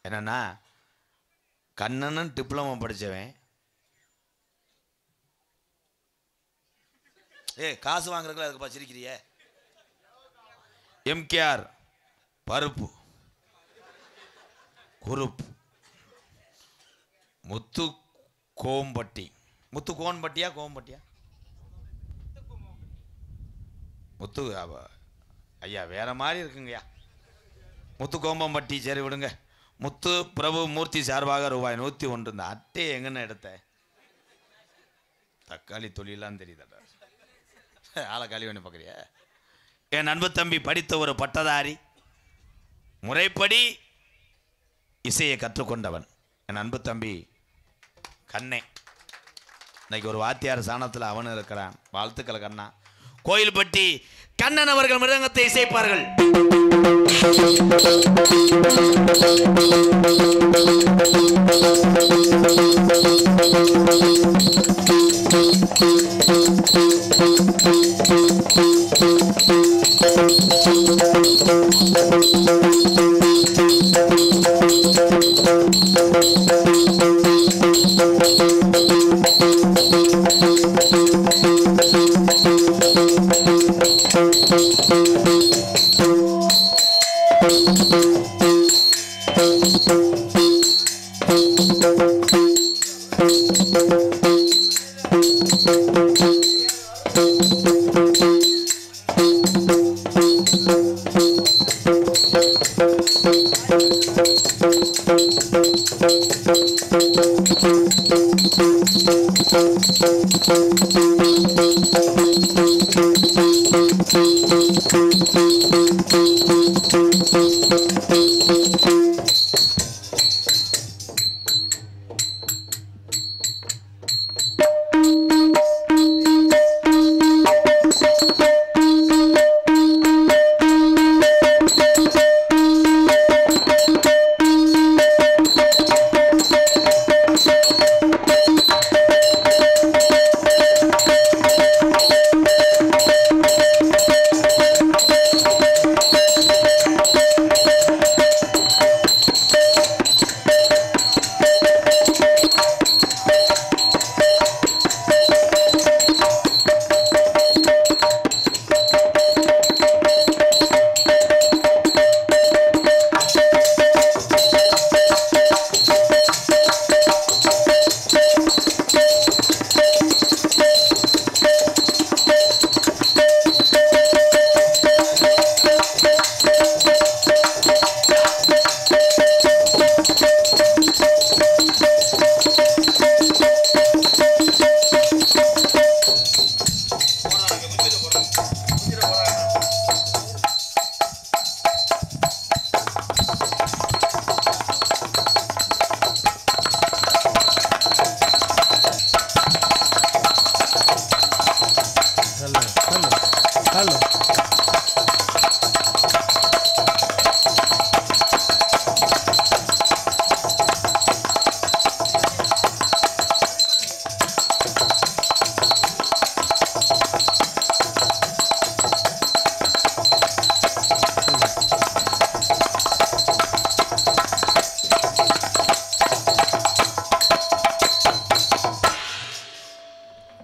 [SPEAKER 1] என்னன்னா கண்ணனும் டிப்ளமோ படித்தவன். காசு வாங்குறதுக்கு அதுக்கு பச்சிருக்கிறிய எம்கேஆர் பருப்பு குருப் முத்து கோம்பட்டி முத்து கோன்பட்டியா கோம்பட்டியா முத்து ஐயா வேற மாதிரி இருக்குங்கய்யா. முத்து கோம்பம்பட்டி சரி விடுங்க. முத்து பிரபு மூர்த்தி சார்பாக ரூபாய் 101. இந்த அட்டையை எங்கன்னு எடுத்த தக்காளி தொழிலாம் தெரியுதாடா. ஆளை காலி பண்ணி பார்க்குறியா? என் அன்பு தம்பி படித்த ஒரு பட்டதாரி, முறைப்படி இசையை கற்றுக்கொண்டவன் என் அன்பு தம்பி கண்ணே. இன்னைக்கு ஒரு வாத்தியார் சாணத்தில் அவனு இருக்கிறான். வாழ்த்துக்கள் கண்ணா. கோயில்பட்டி கண்ணன் அவர்கள் மிருதங்கத்தை இசைப்பார்கள்.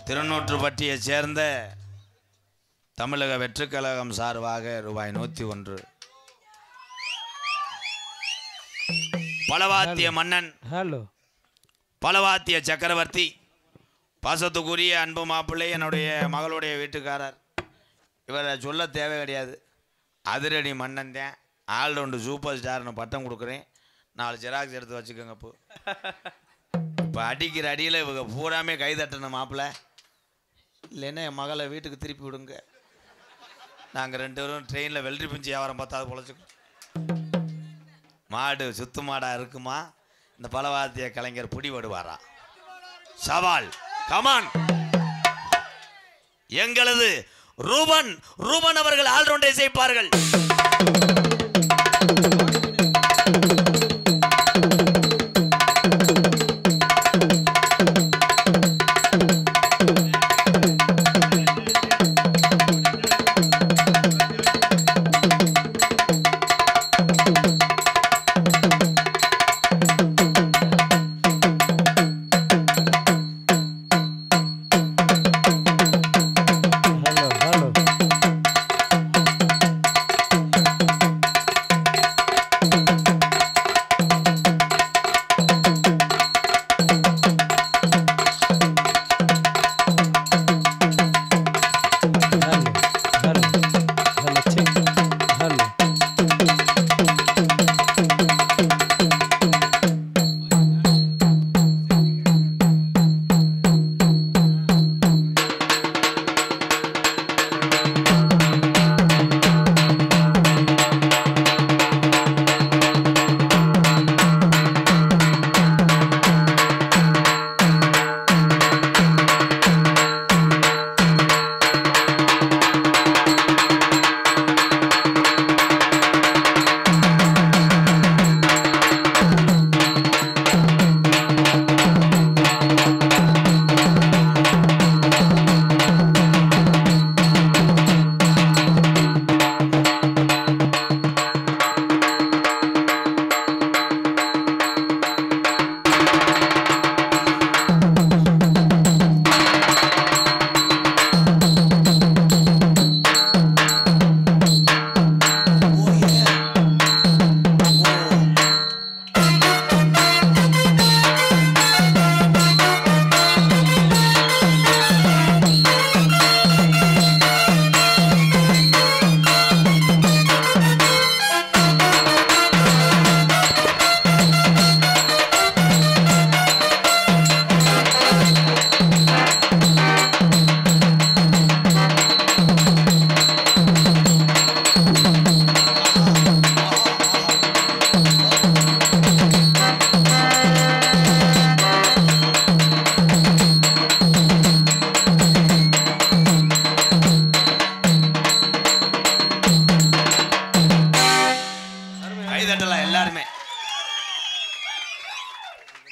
[SPEAKER 1] திருநூற்றுப்பட்டியை சேர்ந்த தமிழக வெற்றி கழகம் சார்பாக ரூபாய் 101. பலவாத்திய மன்னன் பலவாத்திய சக்கரவர்த்தி பாசத்துக்குரிய அன்பு மாப்பிள்ளை என்னுடைய மகளுடைய வீட்டுக்காரர். இவரை சொல்ல தேவை கிடையாது. அதிரடி மன்னன் தான். ஆல்ரவுண்டு சூப்பர் ஸ்டார்னு பட்டம் கொடுக்குறேன். 4 ஜெராக்ஸ் எடுத்து வச்சுக்கோங்க. இப்போ அடிக்கிற அடியில் இவங்க பூராமே கை தட்டணும் மாப்பிள்ளை. இல்லைன்னா என் மகளை வீட்டுக்கு திருப்பி விடுங்க. நாங்கள் 2 பேரும் ட்ரெயினில் வெள்ளரி பிஞ்சு வியாபாரம் பார்த்தாது பொழைச்சிக்கோ. மாடு சுத்து மாடா இருக்குமா? இந்த பலவாத்திய கலைஞர் புடி விடுவாரா? சவால் கமான். எங்களது ரூபன் அவர்கள் ஆல்ரவுண்டை செய்ப்பார்கள்.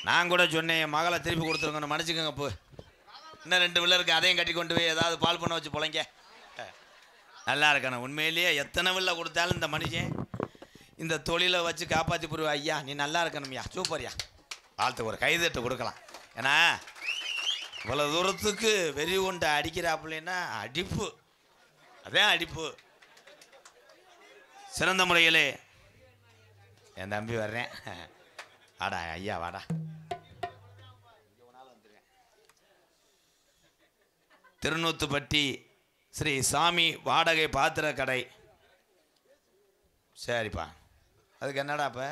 [SPEAKER 1] நான் கூட சொன்னேன் என் மகளை திருப்பி கொடுத்துருங்க, மன்னிச்சுக்கோங்க. இப்போ இன்னும் 2 பிள்ளை இருக்குது, அதையும் கட்டி கொண்டு போய் ஏதாவது பால் பண்ண வச்சு பொழைங்க. நல்லா இருக்கணும். உண்மையிலேயே எத்தனை பிள்ளை கொடுத்தாலும் இந்த மனுஷன் இந்த தொழிலை வச்சு காப்பாற்றி போடுவா. ஐயா நீ நல்லா இருக்கணும்யா, சூப்பர்யா, வாழ்த்து ஒரு கைதட்டு கொடுக்கலாம். ஏன்னா இவ்வளோ தூரத்துக்கு வெறி கொண்டு அடிக்கிறாப்புலன்னா அடிப்பு, அதே அடிப்பு. சிறந்த முறையிலே என் தம்பி வர்றேன். வாடா ஐயா வாடா. திருநூத்துப்பட்டி ஸ்ரீ சாமி வாடகை பாத்திர கடை. சரிப்பா, அதுக்கு என்னடா இப்போ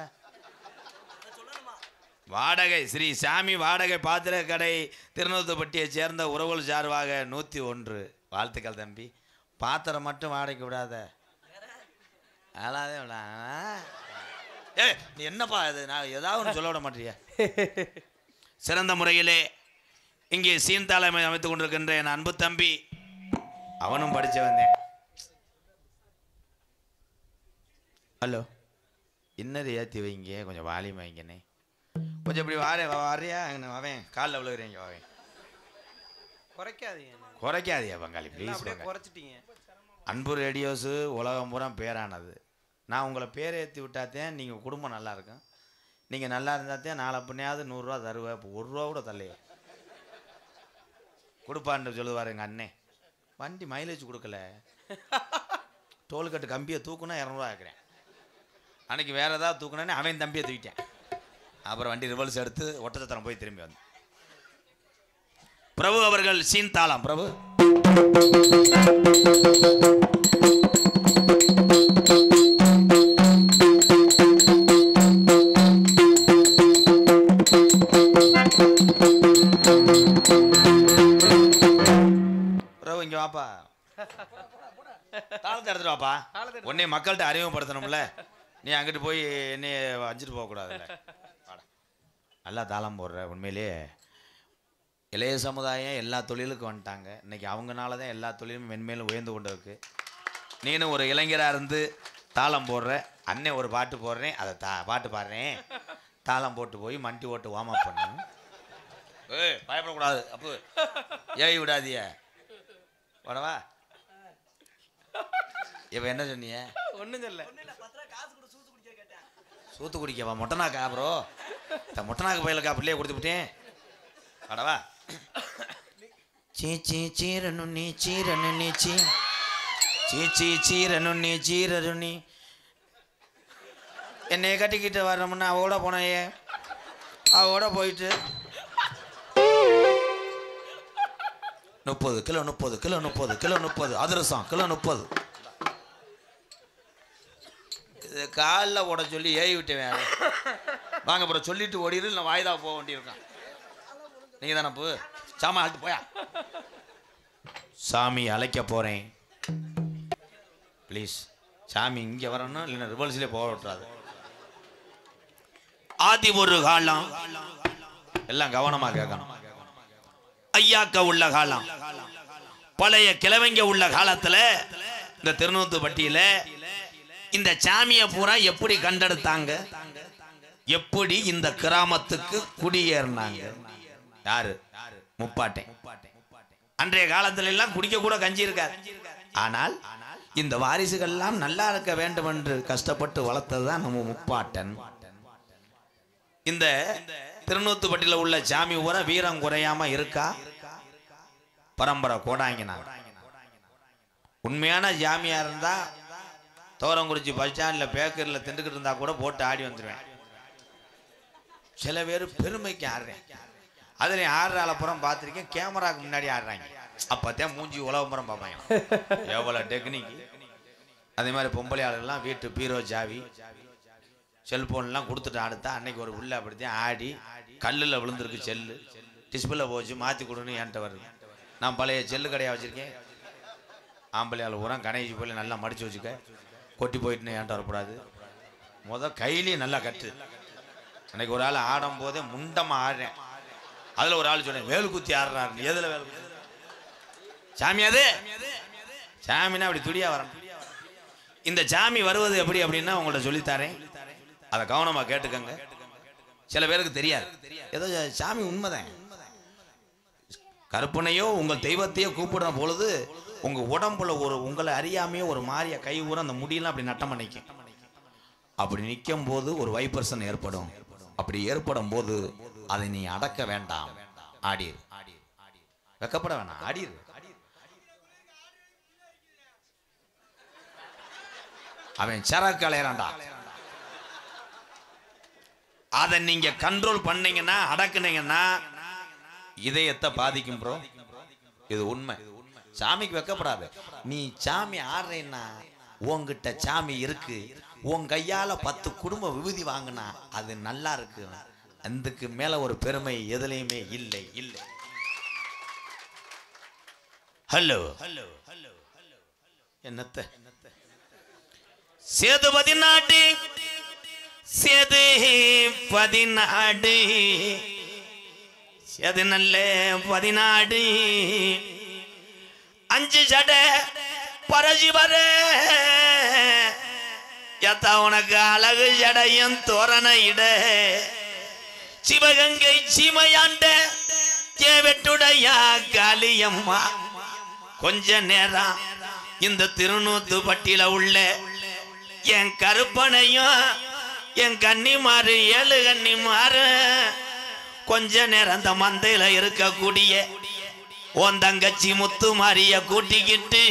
[SPEAKER 1] வாடகை ஸ்ரீ சாமி வாடகை பாத்திர கடை திருநூத்துப்பட்டியை சேர்ந்த உறவுகள் சார்பாக 101 வாழ்த்துக்கள் தம்பி. பாத்திரம் மட்டும் வாடகைக்கு விடாத. அதாதே ஏ நீ என்னப்பா இது, நான் ஏதாவது ஒன்று சொல்ல விட மாட்டியா? சிறந்த முறையிலே இங்கே சீன்தாளமை அமைத்துக் கொண்டிருக்கின்ற என் அன்பு தம்பி, அவனும் படிச்சு வந்தேன். ஹலோ, இன்னது ஏற்றி வைங்க, கொஞ்சம் வாலியம் வைங்கண்ணே, கொஞ்சம் இப்படி வாரியா அவன் காலில் விழுகிறீங்க. அவன் குறைக்காதியா பங்காளி ப்ளீஸ்.
[SPEAKER 2] குறைச்சிட்டீங்க.
[SPEAKER 1] அன்பு ரேடியோஸு உலகம் பூரா பேரானது. நான் உங்களை பேரை ஏற்றி விட்டாத்தேன் நீங்கள் குடும்பம் நல்லா இருக்கும். நீங்கள் நல்லா இருந்தாத்தேன் நாளை பின்னையாவது 100 ரூபா தருவேன். இப்போ 1 ரூபா கூட தள்ளையே கொடுப்பான்னு சொல்லுவார் எங்கள் அண்ணே. வண்டி மைலேஜ் கொடுக்கல, டோல்கட்டு கம்பியை தூக்குனா 200 ஆக்குறேன். அன்றைக்கி வேறு ஏதாவது தூக்குனேன்னு அவன் தம்பியை தூக்கிட்டேன். அப்புறம் வண்டி ரிவல்ஸ் எடுத்து ஒட்டச்சத்திரம் போய் திரும்பி வந்து பிரபு அவர்கள் சீன் தாளம். பிரபு பிரபு இங்கே வாப்பா. தாளத்தை எடுத்துட்டு வாப்பா.
[SPEAKER 2] தாளத்தை
[SPEAKER 1] உன்னை மக்கள்கிட்ட அறிமுகப்படுத்தணும்ல. நீ அங்கிட்டு போய் என்னைய வஞ்சிட்டு போகக்கூடாதுல்ல. நல்லா தாளம் போடுற. உண்மையிலேயே இளைய சமுதாயம் எல்லா தொழிலுக்கும் வந்துட்டாங்க. இன்னைக்கு அவங்கனால தான் எல்லா தொழிலும் மென்மேலும் உயர்ந்து கொண்டு இருக்கு. நீனும் ஒரு இளைஞராக இருந்து தாளம் போடுற. அண்ணன் ஒரு பாட்டு போடுறேன், அதை பாட்டு பாடுறேன், தாளம் போட்டு போய் மண்டி ஓட்டு வார்ம் அப் பண்ணு. பயப்படக்கூடாது. அப்போ ஏவி விடாதிய வடவா. இப்போ என்ன சொன்னீங்க?
[SPEAKER 2] ஒன்றும் சொல்ல.
[SPEAKER 1] சூத்து குடிக்கவா? மொட்டனாக்கா ப்ரோ? மொட்டனாக்கு பயிலுக்கா பிள்ளைய கொடுத்து விட்டேன். வடவா. சீச்சி சீரனு நீ சீரனு நீ சீச்சி சீரனு நீ சீரனு நீ என்னைய கட்டிக்கிட்டு வரணும்னு அவளோட போனையே. அவளோட போயிட்டு 30 கிலோ 30 கிலோ 30 கிலோ 30 அதிரசம் கிலோ 30. இது காலில் ஓட சொல்லி ஏறி விட்டேன். வாங்க அப்புறம் சொல்லிட்டு ஓடிடு. இல்லை வாய்தா போக வேண்டியிருக்கான். நீங்கள் தானே போ சாமா அழைத்து போயா. சாமி அழைக்க போகிறேன் ப்ளீஸ். சாமி இங்கே வரணும், இல்லைன்னா ரிவர்ஸ்லேயே போக விட்டுறாது. ஆதி ஒரு காலம் எல்லாம் கவனமாக கேட்கணும். ஐயாக்க உள்ள காலம், பழைய கிழவங்க உள்ள காலத்துல இந்த திருநூத்துப்பட்டியில இந்த சாமியை பூரா எப்படி கண்டெடுத்தாங்க, எப்படி இந்த கிராமத்துக்கு குடியேறினாங்க? யாரு? முப்பாட்டேன். அன்றைய காலத்துல எல்லாம் குடிக்க கூட கஞ்சி இருக்காது. ஆனால் இந்த வாரிசுகள்லாம் நல்லா இருக்க வேண்டும் என்று கஷ்டப்பட்டு வளர்த்ததுதான் நம்ம முப்பாட்டன். இந்த திருநூத்துப்பட்டியில உள்ள சாமி ஊர வீரம் குறையாம இருக்கா? பரம்பரை கோடாங்கினா. உண்மையான ஜாமியா இருந்தா தோரங்குறிச்சி பஸ் ஸ்டாண்ட்ல பேக்கரில் திண்டுக்கிட்டு இருந்தா கூட போட்டு ஆடி வந்துடுவேன். சில பேர் பெருமைக்கு ஆடுறேன். அதுல ஆடுற புறம் பார்த்துருக்கேன், கேமராக்கு முன்னாடி ஆடுறாங்க. அப்பத்தான் மூஞ்சி உலகம்புறம் பார்ப்பாங்க. எவ்வளோ டெக்னிக். அதே மாதிரி பொம்பளை ஆளுகள்லாம் வீட்டு பீரோ ஜாவி செல்போன்லாம் கொடுத்துட்டு ஆடுத்தா. அன்னைக்கு ஒரு உள்ள அப்படித்தான் ஆடி கல்லில் விழுந்திருக்கு செல்லு, டிஸ்பிளே போச்சு, மாற்றி கொடுன்னு என்கிட்ட வருது. நான் பழைய செல்லு கடையாக வச்சுருக்கேன். ஆம்பளை ஆள் உரம் கணேஜி போய் நல்லா மடித்து வச்சுக்க, கொட்டி போயிட்டுன்னு என்கிட்ட வரக்கூடாது. கையிலையும் நல்லா கட்டு. அன்னைக்கு ஒரு ஆள் ஆடும் போதே முண்டமாக ஆடுறேன். அதில் ஒரு ஆள் சொன்னேன், வேலு குத்தி ஆடுறாரு. எதில் வேலு? சாமியாது சாமின்னா அப்படி துடியா வரணும். இந்த சாமி வருவது எப்படி அப்படின்னா உங்கள்ட்ட சொல்லித்தாரேன், அதை கவனமாக கேட்டுக்கங்க. சில பேருக்கு தெரியாது. ஏதோ சாமி உண்மைதான். கற்பனையோ உங்கள் தெய்வத்தையோ கூப்பிடுற பொழுது உங்க உடம்புல ஒரு உங்களை அறியாமையோ ஒரு மாறிய கை ஊற அந்த முடியெல்லாம் அப்படி நட்டம் நிற்கும். அப்படி நிற்கும் போது ஒரு வைப்ரேஷன் ஏற்படும். அப்படி ஏற்படும் போது அதை நீ அடக்க வேண்டாம், ஆடிரு. வெக்கப்பட வேணாம், ஆடிரு. அவன் சரக்கு அலையறான்டா. அதை நீங்க கண்ட்ரோல் பண்ணீங்கன்னா, அடக்குனீங்கன்னா இதயத்தை பாதிக்கும் ப்ரோ. இது உண்மை. சாமிக்கு வெக்கப்படாது. நீ சாமி ஆடுறேன்னா உன்கிட்ட சாமி இருக்கு, உன் கையால 10 குடும்ப விபூதி வாங்கினா அது நல்லா இருக்கு. அதுக்கு மேல ஒரு பெருமை எதுலையுமே இல்லை. இல்லை. ஹலோ ஹலோ ஹலோ ஹலோ என்னத்த சேதுபதி நாடு, சேது 14 சேது நல்ல 14 5 ஜட பரஜிவர எத்தா உனக்கு அழகு ஜடையும் தோரண இட சிவகங்கை சீமையாண்ட கேவெட்டுடையா காளியம்மா. கொஞ்ச நேரம் இந்த திருநூத்துப்பட்டியில உள்ள என் கருப்பனையும் என் கன்னிமாறு 7 கன்னிமாறு கொஞ்ச நேரம் அந்த மந்தையில இருக்கக்கூடிய உன் தங்கச்சி முத்து மாரிய கூட்டிக்கிட்டு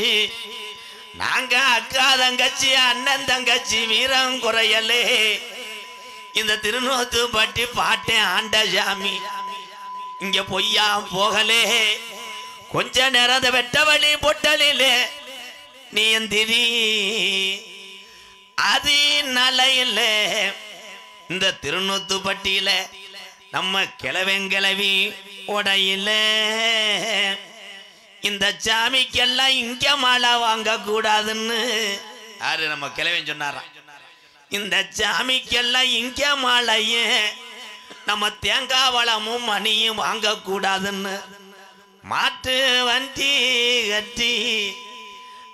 [SPEAKER 1] நாங்க அக்கா தங்கச்சி அண்ணன் தங்கச்சி வீரம் குறையலே இந்த திருநூத்துப்பட்டி பாட்டேன் ஆண்ட சாமி இங்க பொய்யா போகலே. கொஞ்ச நேரம் வெட்ட வழி பொட்டலிலே நீ எந்திரி அது நலையில இந்த திருநூத்துப்பட்டியில நம்ம கிழவெங்கிழவி உடையில இந்த சாமிக்கெல்லாம் இங்க மாலை வாங்க கூடாதுன்னு யாரு நம்ம கிழவன் சொன்னாராம். இந்த சாமிக்கெல்லாம் இங்க மாலையே நம்ம தேங்காய் வளமும் மணியும் வாங்க கூடாதுன்னு மாட்டு வண்டி கட்டி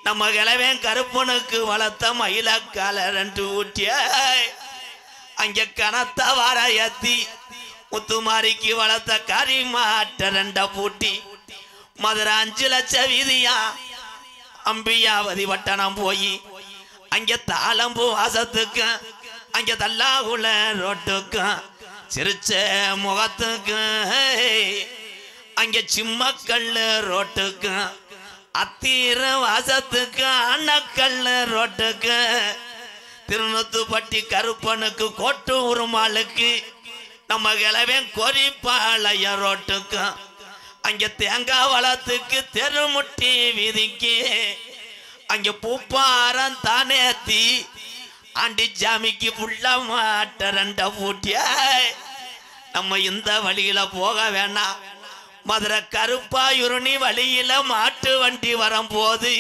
[SPEAKER 1] நம்ம கிழவன் கருப்பனுக்கு வளர்த்த மயிலக்கால 2 ஊட்டிய அங்க கனத்த வர ஏத்தி முத்துமாரிக்கு வளர்த்த கறி மாட்ட 2 பூட்டி மதுரை 5 லட்சம் வீதியா அம்பியாவதி வட்டணம் போய் அங்க தாளம்பூ வாசத்துக்கு அங்க தல்லாகுல ரோட்டுக்கு சிரிச்ச முகத்துக்கு அங்க சிம்மக்கல்லு ரோட்டுக்கு அத்தீர வாசத்துக்கு அண்ணக்கல்லு ரோட்டுக்கு திருநூத்துப்பட்டி கருப்பனுக்கு கோட்டு உருமாளுக்கு நம்ம கிழவன் கொரிப்பாளைய ரோட்டுக்கு அங்க தேங்காய் வளத்துக்கு தெருமுட்டி வீதிக்கு அங்க பூப்பாரம் தானேத்தி ஆண்டி ஜாமிக்கு புள்ள மாட்ட 2 பூட்டிய நம்ம இந்த வழியில போக வேணாம். மதுரை கருப்பாயுருணி வழியில மாட்டு வண்டி வரும்போது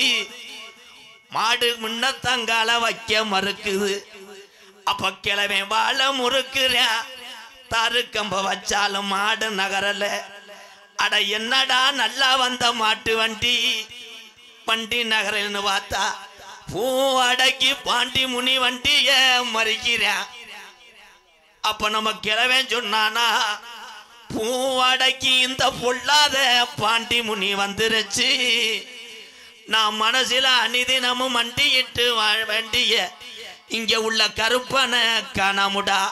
[SPEAKER 1] மாடு முன்னத்தங்கால வைக்க மறுக்குது. அப்ப கிழமை வாழ முறுக்குறேன் தாரு கம்ப வச்சாலும் மாடு நகரல. அட என்னடா நல்லா வந்த மாட்டு வண்டி வண்டி நகரல்னு பார்த்தா பூ அடக்கி பாண்டி முனி வண்டிய மறிக்கிறேன். அப்ப நம்ம கிழவன் சொன்னானா பூ அடக்கி இந்த பொல்லாத பாண்டி முனி வந்துருச்சு. நான் மனசுல அனிதினமும் மண்டியிட்டு வாழ வேண்டிய இங்க உள்ள கருப்பனை காணாமுடா.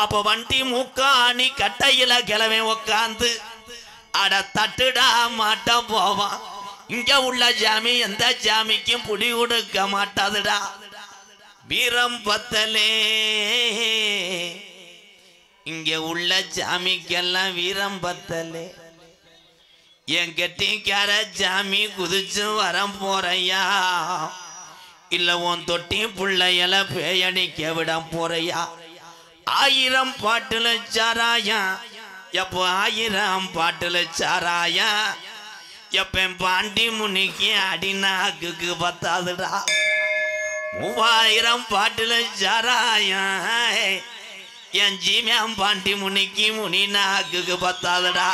[SPEAKER 1] அப்ப வண்டி மூக்காணி கட்டையில கிழவன் உக்காந்து அட தட்டுடா மாட்டான் போவான். இங்க உள்ள ஜாமி எந்த ஜாமிக்கும் புடி கொடுக்க மாட்டாதுடா. வீரம் பத்தலே இங்க உள்ள ஜாமிக்கெல்லாம் வீரம் பத்தலே. என் கெட்டிக்கார ஜாமி குதிச்சு வரம் போறையா இல்ல உன் தொட்டி புள்ளையல பேயடிக்க விட போறையா. 1000 பாட்டுல சாராயா எப்போ 1000 பாட்டுல சாராயா எப்ப பாண்டி முனிக்கு அடிநாக்கு பத்தாதுடா. 3000 பாட்டுல சாராயா என் ஜீமியாம் பாண்டி முனிக்கு முனி நாக்கு பத்தாதுடா.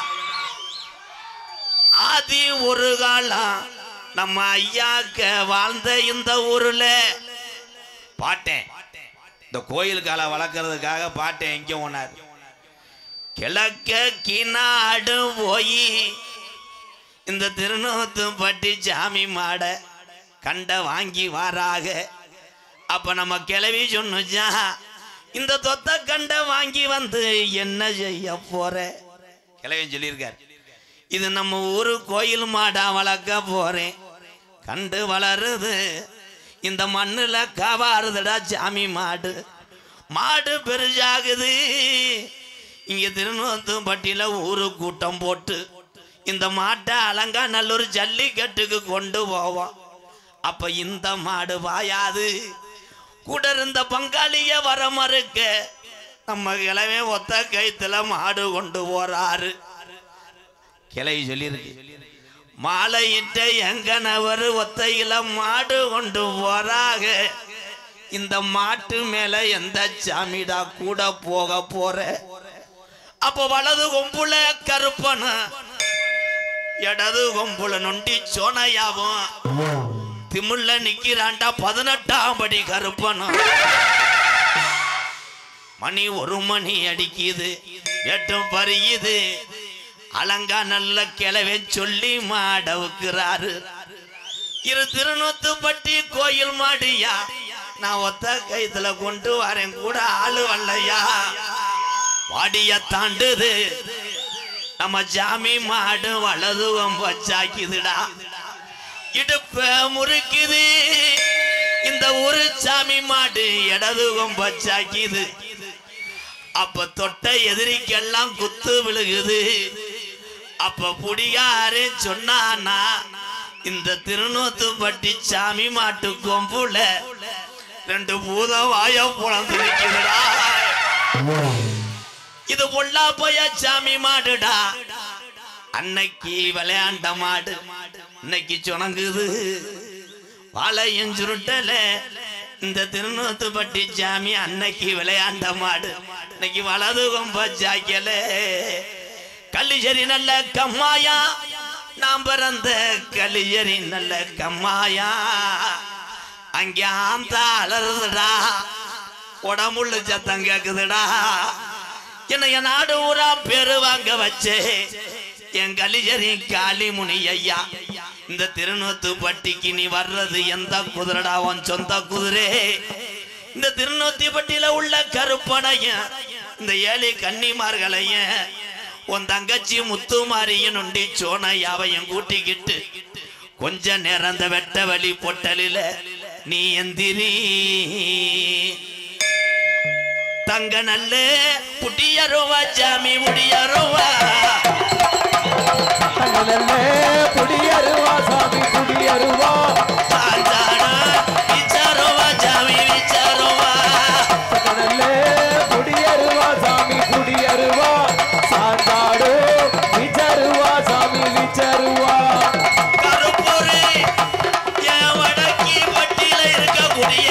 [SPEAKER 1] ஆதி ஒரு காலம் நம்ம ஐயாக்க வாழ்ந்த இந்த ஊர்ல பாட்டேன். இந்த கோயில் காலை வளர்க்கறதுக்காக பாட்டேன். எங்க போனார் கிழக்க கிநாடு போய் இந்த திருநூத்துப்பட்டி சாமி மாட கண்ட வாங்கி வாராக. அப்ப நம்ம கிளவி சொன்னுச்சா இந்த தொத்த கண்ட வாங்கி வந்து என்ன செய்ய போற. கிளவின்னு சொல்லியிருக்கார் இது நம்ம ஊரு கோயில் மாடா வளர்க்க போறேன். கண்டு வளருது இந்த மண்ணுல காவாருதுடா சாமி மாடு. மாடு பெருசாகுது. இங்க திருநூத்துப்பட்டியில ஊரு கூட்டம் போட்டு இந்த மாட்டை அலங்கா நல்லூர் ஜல்லிக்கட்டுக்கு கொண்டு போவோம். அப்ப இந்த மாடு வாயாது கூட இருந்த பங்காளிய வர மறுக்க நம்ம கிழமை ஒத்த கைத்துல மாடு கொண்டு போறாரு. கிளவி சொல்லியிருக்கு மாலையிட்ட எங்கனவர் ஒத்தையில மாடு கொண்டு போறாக. இந்த மாட்டு மேல எந்த சாமிடா கூட போக போற. அப்ப வலது கொம்புல கருப்பன இடது கொம்புல நொண்டி சோனையாவும் திமுள்ள நிக்கிறாண்டா 18ஆம் படி கருப்பனும். மணி 1 மணி அடிக்குது 8 பறியுது. அலங்கா நல்ல கிழவே சொல்லி மாடவுக்குறாரு. இரு திருநூத்துப்பட்டி கோயில் மாடியா நான் ஒத்த கைத்துல கொண்டு வரேன் கூட ஆளு வரலையா. வாடிய தாண்டுது நம்ம ஜாமி மாடு வலது வச்சாக்குதுடா. இடுப்ப முறுக்குது இந்த ஒரு சாமி மாடு இடது வச்சாக்குது. அப்ப தொட்ட எதிரிக்கெல்லாம் குத்து விழுகுது. அப்ப புடியாரு சொன்னானா இந்த திருநூத்துப்பட்டி சாமி மாட்டு கொம்புல 2 பூத வாய புலந்து நிற்குதுடா. இது பொல்லா போய சாமி மாடுடா. அன்னைக்கு விளையாண்ட மாடு இன்னைக்கு சுணங்குது வாழையும் சுருட்டல இந்த திருநூத்துப்பட்டி சாமி அன்னைக்கு விளையாண்ட மாடு இன்னைக்கு வலது கொம்ப சாய்க்கல கல்லிச்சேரி நல்ல கம்மாயா நாம் பிறந்த கல்லிச்சேரி நல்ல கம்மாயா அங்கே ஆந்த அலறுதுடா உடம்புள்ள சத்தம் கேக்குதுடா என்னைய நாடு ஊரா பேரு வாங்க வச்சே என் கலிஜரி காளிமுனி ஐயா இந்த திருநூத்துப்பட்டிக்கு நீ வர்றது எந்த குதிரடா உன் சொந்த குதிரை இந்த திருநூத்திப்பட்டியில உள்ள கருப்பனைய இந்த ஏழை கன்னிமார்களைய உன் தங்கச்சி முத்துமாரியின் உண்டி சோனையாவையும் கூட்டிக்கிட்டு கொஞ்ச நேரம் அந்த வெட்ட வழி பொட்டலில நீ எந்திரி தங்க நல்ல புடியருவா சாமி முடியருவா
[SPEAKER 2] தங்கனல்லே புடியருவா சாமி புடியருவா
[SPEAKER 1] சாந்தாடா விச்சாருவா சாமி விச்சாருவா
[SPEAKER 2] தங்கனல்லே புடியருவா சாமி புடியருவா சாந்தாடு விச்சருவா சாமி விச்சருவா
[SPEAKER 1] கருப்பூரு என் வடக்கி பட்டியில இருக்கக்கூடிய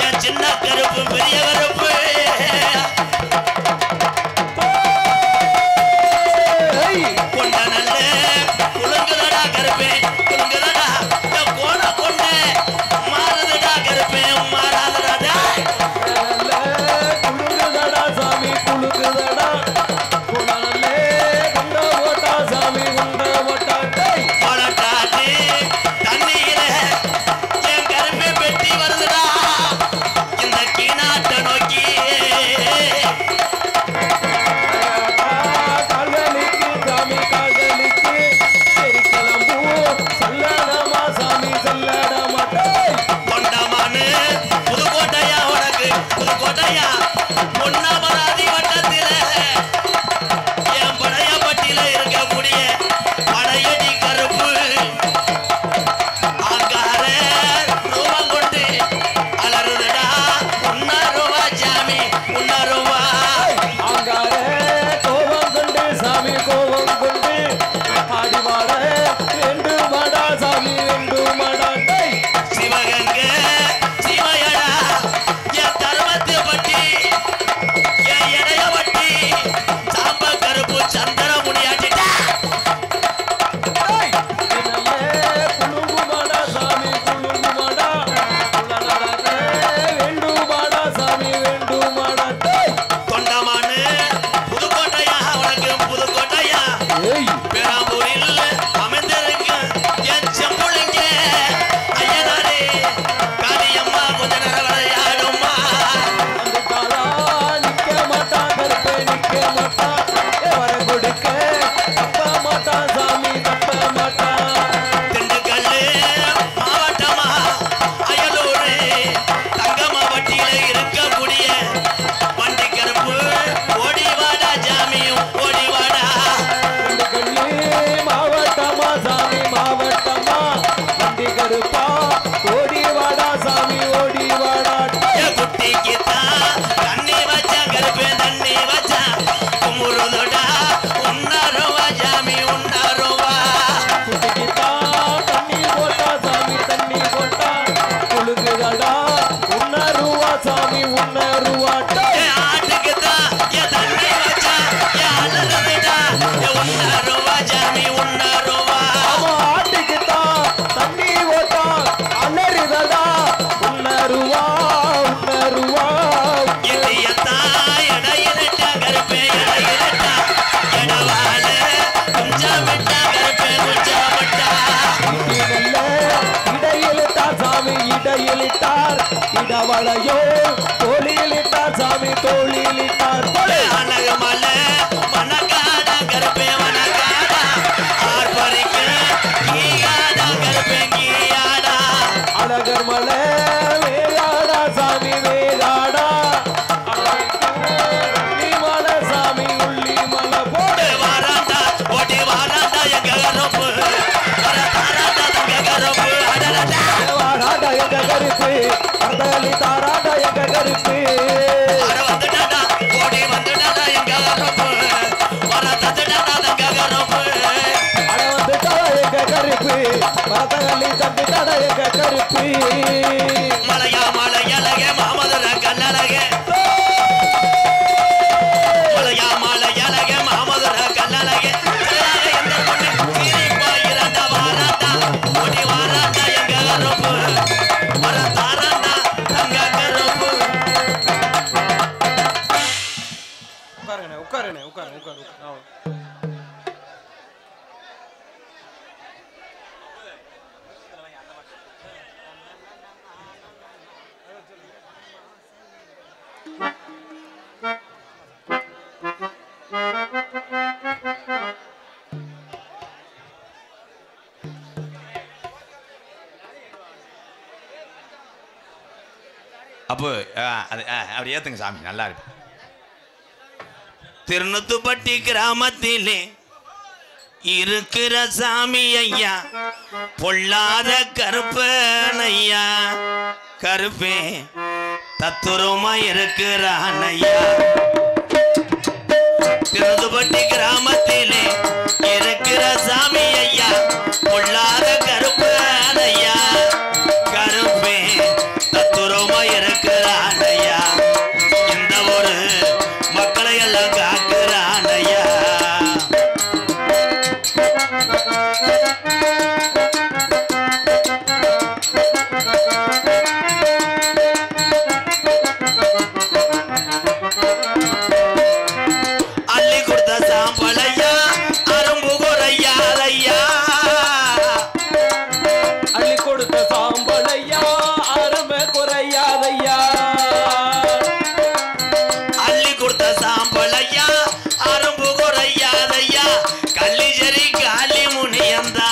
[SPEAKER 1] என் சின்ன கருப்பு பெரிய கருப்பு கொண்ட நல்ல குலுங்குதடா கருப்பே குலுங்குதடா கோண கொண்ட மாறுதடா கருப்பே மாறாதடா
[SPEAKER 2] குளுங்குதடா சாமி குளுங்குதடா குணனல்லே குண்ட ஓட்டா சாமி குண்ட ஓட்டா
[SPEAKER 1] பழட்டாட்டி தண்ணீர என் கருப்பை பெட்டி வருதுடா இந்த கீநாட்டை நோக்கி
[SPEAKER 2] கால்களுக்கு சாமி கால்களுக்கு செரிக்கலம்பூ சல்லடமா சாமி சல்லடமா
[SPEAKER 1] கொண்டமானு புதுக்கோட்டையா உனக்கு புதுக்கோட்டையா பொன்னாமராதி வட்டத்தில என் படையப்பட்டியில இருக்கக்கூடிய படையடி கருப்பு ஆங்கார ரூபம் கொண்டு அலறுதடா உன்னருவா சாமி உன்னருவா
[SPEAKER 2] ஆங்காரே கோபம் கொண்டு சாமி கோபம் கொண்டு ஆடிவாட வேண்டுமாடா சாமி வேண்டுமாடா
[SPEAKER 1] சிவகங்க சிவயடா என் தர்மத்தை பட்டி என் இடைய பட்டி சாம்ப கருப்பு சந்திர முடியாட்டிட்டா
[SPEAKER 2] குழுங்குமாடா சாமி குழுங்குமாடா வேண்டுமாடா சாமி வேண்டுமாடா
[SPEAKER 1] தொண்டமானு புதுக்கோட்டையா உனக்கு புதுக்கோட்டையா பெரம்பூரில் அமைந்திருக்கு என் செம்புளிங்க ஐயனாரே காளியம்மா கொஞ்ச நேரம் விளையாடுமா
[SPEAKER 2] அந்த காலா நிக்க மாட்டா கருப்பே நிக்க மாட்டா வர கொடுக்க தப்ப மாட்டா சாமி தப்ப மாட்டா
[SPEAKER 1] திண்டுக்கல்லு மாவட்டமா அயலூர் தங்கமாவட்டியில இருக்கக்கூடிய வண்டி கருப்பு ஓடிவாடா ஜாமியும் ஓடிவாடா
[SPEAKER 2] திண்டுக்கல்லு மாவட்டமா சாமி மாவட்டமா வண்டி கருப்பா ஓடி வாடா சாமி ஓடி வாடா
[SPEAKER 1] குட்டிக்கு தான் தண்ணி வச்சா கருப்பு தண்ணி வச்சா குமுறுதோடா உன்னருவா ஜாமி உன்னருவா
[SPEAKER 2] குட்டிக்கிட்டா தண்ணி போட்டா சாமி தண்ணி போட்டா குழுங்குதடா உன்னருவா சாமி உன்னருவா
[SPEAKER 1] ஆட்டுக்கு தான் என் தண்ணி வச்சா என் அலறுதடா உன்னருவா ஜாமி உன்னருவா
[SPEAKER 2] ஆட்டுக்குத்தா தண்ணி ஓட்டா அலறுதடா உன்னருவா உன்னருவா
[SPEAKER 1] இளையத்தான் இடையிலட்டா கருப்பே இடையிலட்டா இடவால கொஞ்சம் விட்டா கருப்பே கொஞ்சம் விட்டா
[SPEAKER 2] இடையிலிட்டா சாமி இடையிலிட்டார் இடவளையோ தோளிலிட்டார் சாமி தோளிலிட்டார்
[SPEAKER 1] அழகு மலை மணக்காடா கருப்பே மணக்காடா ஆர்ப்பரிக்க கீயாடா கருப்பே கீயாடா
[SPEAKER 2] அழகர் மலை வேகாடா சாமி வேகாடா உள்ளி மலை சாமி உள்ளி மலை போடு
[SPEAKER 1] வாராண்டா ஓடி வாராண்டா எங்க கருப்பு வர தாராண்டா தங்க கருப்பு அடடா
[SPEAKER 2] வாடாடா எங்க கருப்பு அர்த்தலி தாராடா எங்க கருப்பு
[SPEAKER 1] வர வந்துட்டாடா ஓடி வந்துட்டாடா எங்க கருப்பு வர தந்துட்டாடா தங்க கருப்பு
[SPEAKER 2] கருப்பு மரத்தகல்லி தம்பி தடையங்க கருப்பு
[SPEAKER 1] மலையா மலையழக மாமதுர கல்லழக மலையா மலையழக மாமதுர கல்லழக
[SPEAKER 2] உட்காருண்ணே உட்காரு உட்காரு
[SPEAKER 1] அப்போ அது அப்படி ஏத்துங்க சாமி நல்லா இருக்கு. திருநுத்துப்பட்டி கிராமத்திலே இருக்கிற சாமி ஐயா பொல்லாத கருப்பன் ஐயா கருப்பே தத்துரமா இருக்கிறான் ஐயா. திருநுத்துப்பட்டி கிராமத்திலே இருக்கிற சாமி ஐயா பொல்லாத கருப்பன் ஐயா கருப்பே தத்துரமா இருக்கிறான் ஐயா. இந்த ஒரு மக்களை எல்லாம் காக்கிறான் ஐயா. அள்ளி கொடுத்த சாம்பலையா அரும்பு குறையாதையா
[SPEAKER 2] அள்ளி கொடுத்த சாம்பலையா அருமை குறையாதையா
[SPEAKER 1] அள்ளி கொடுத்த சாம்பலையா அரும்பு குறையாதையா கள்ளிச்சேரி காளி முனியந்தா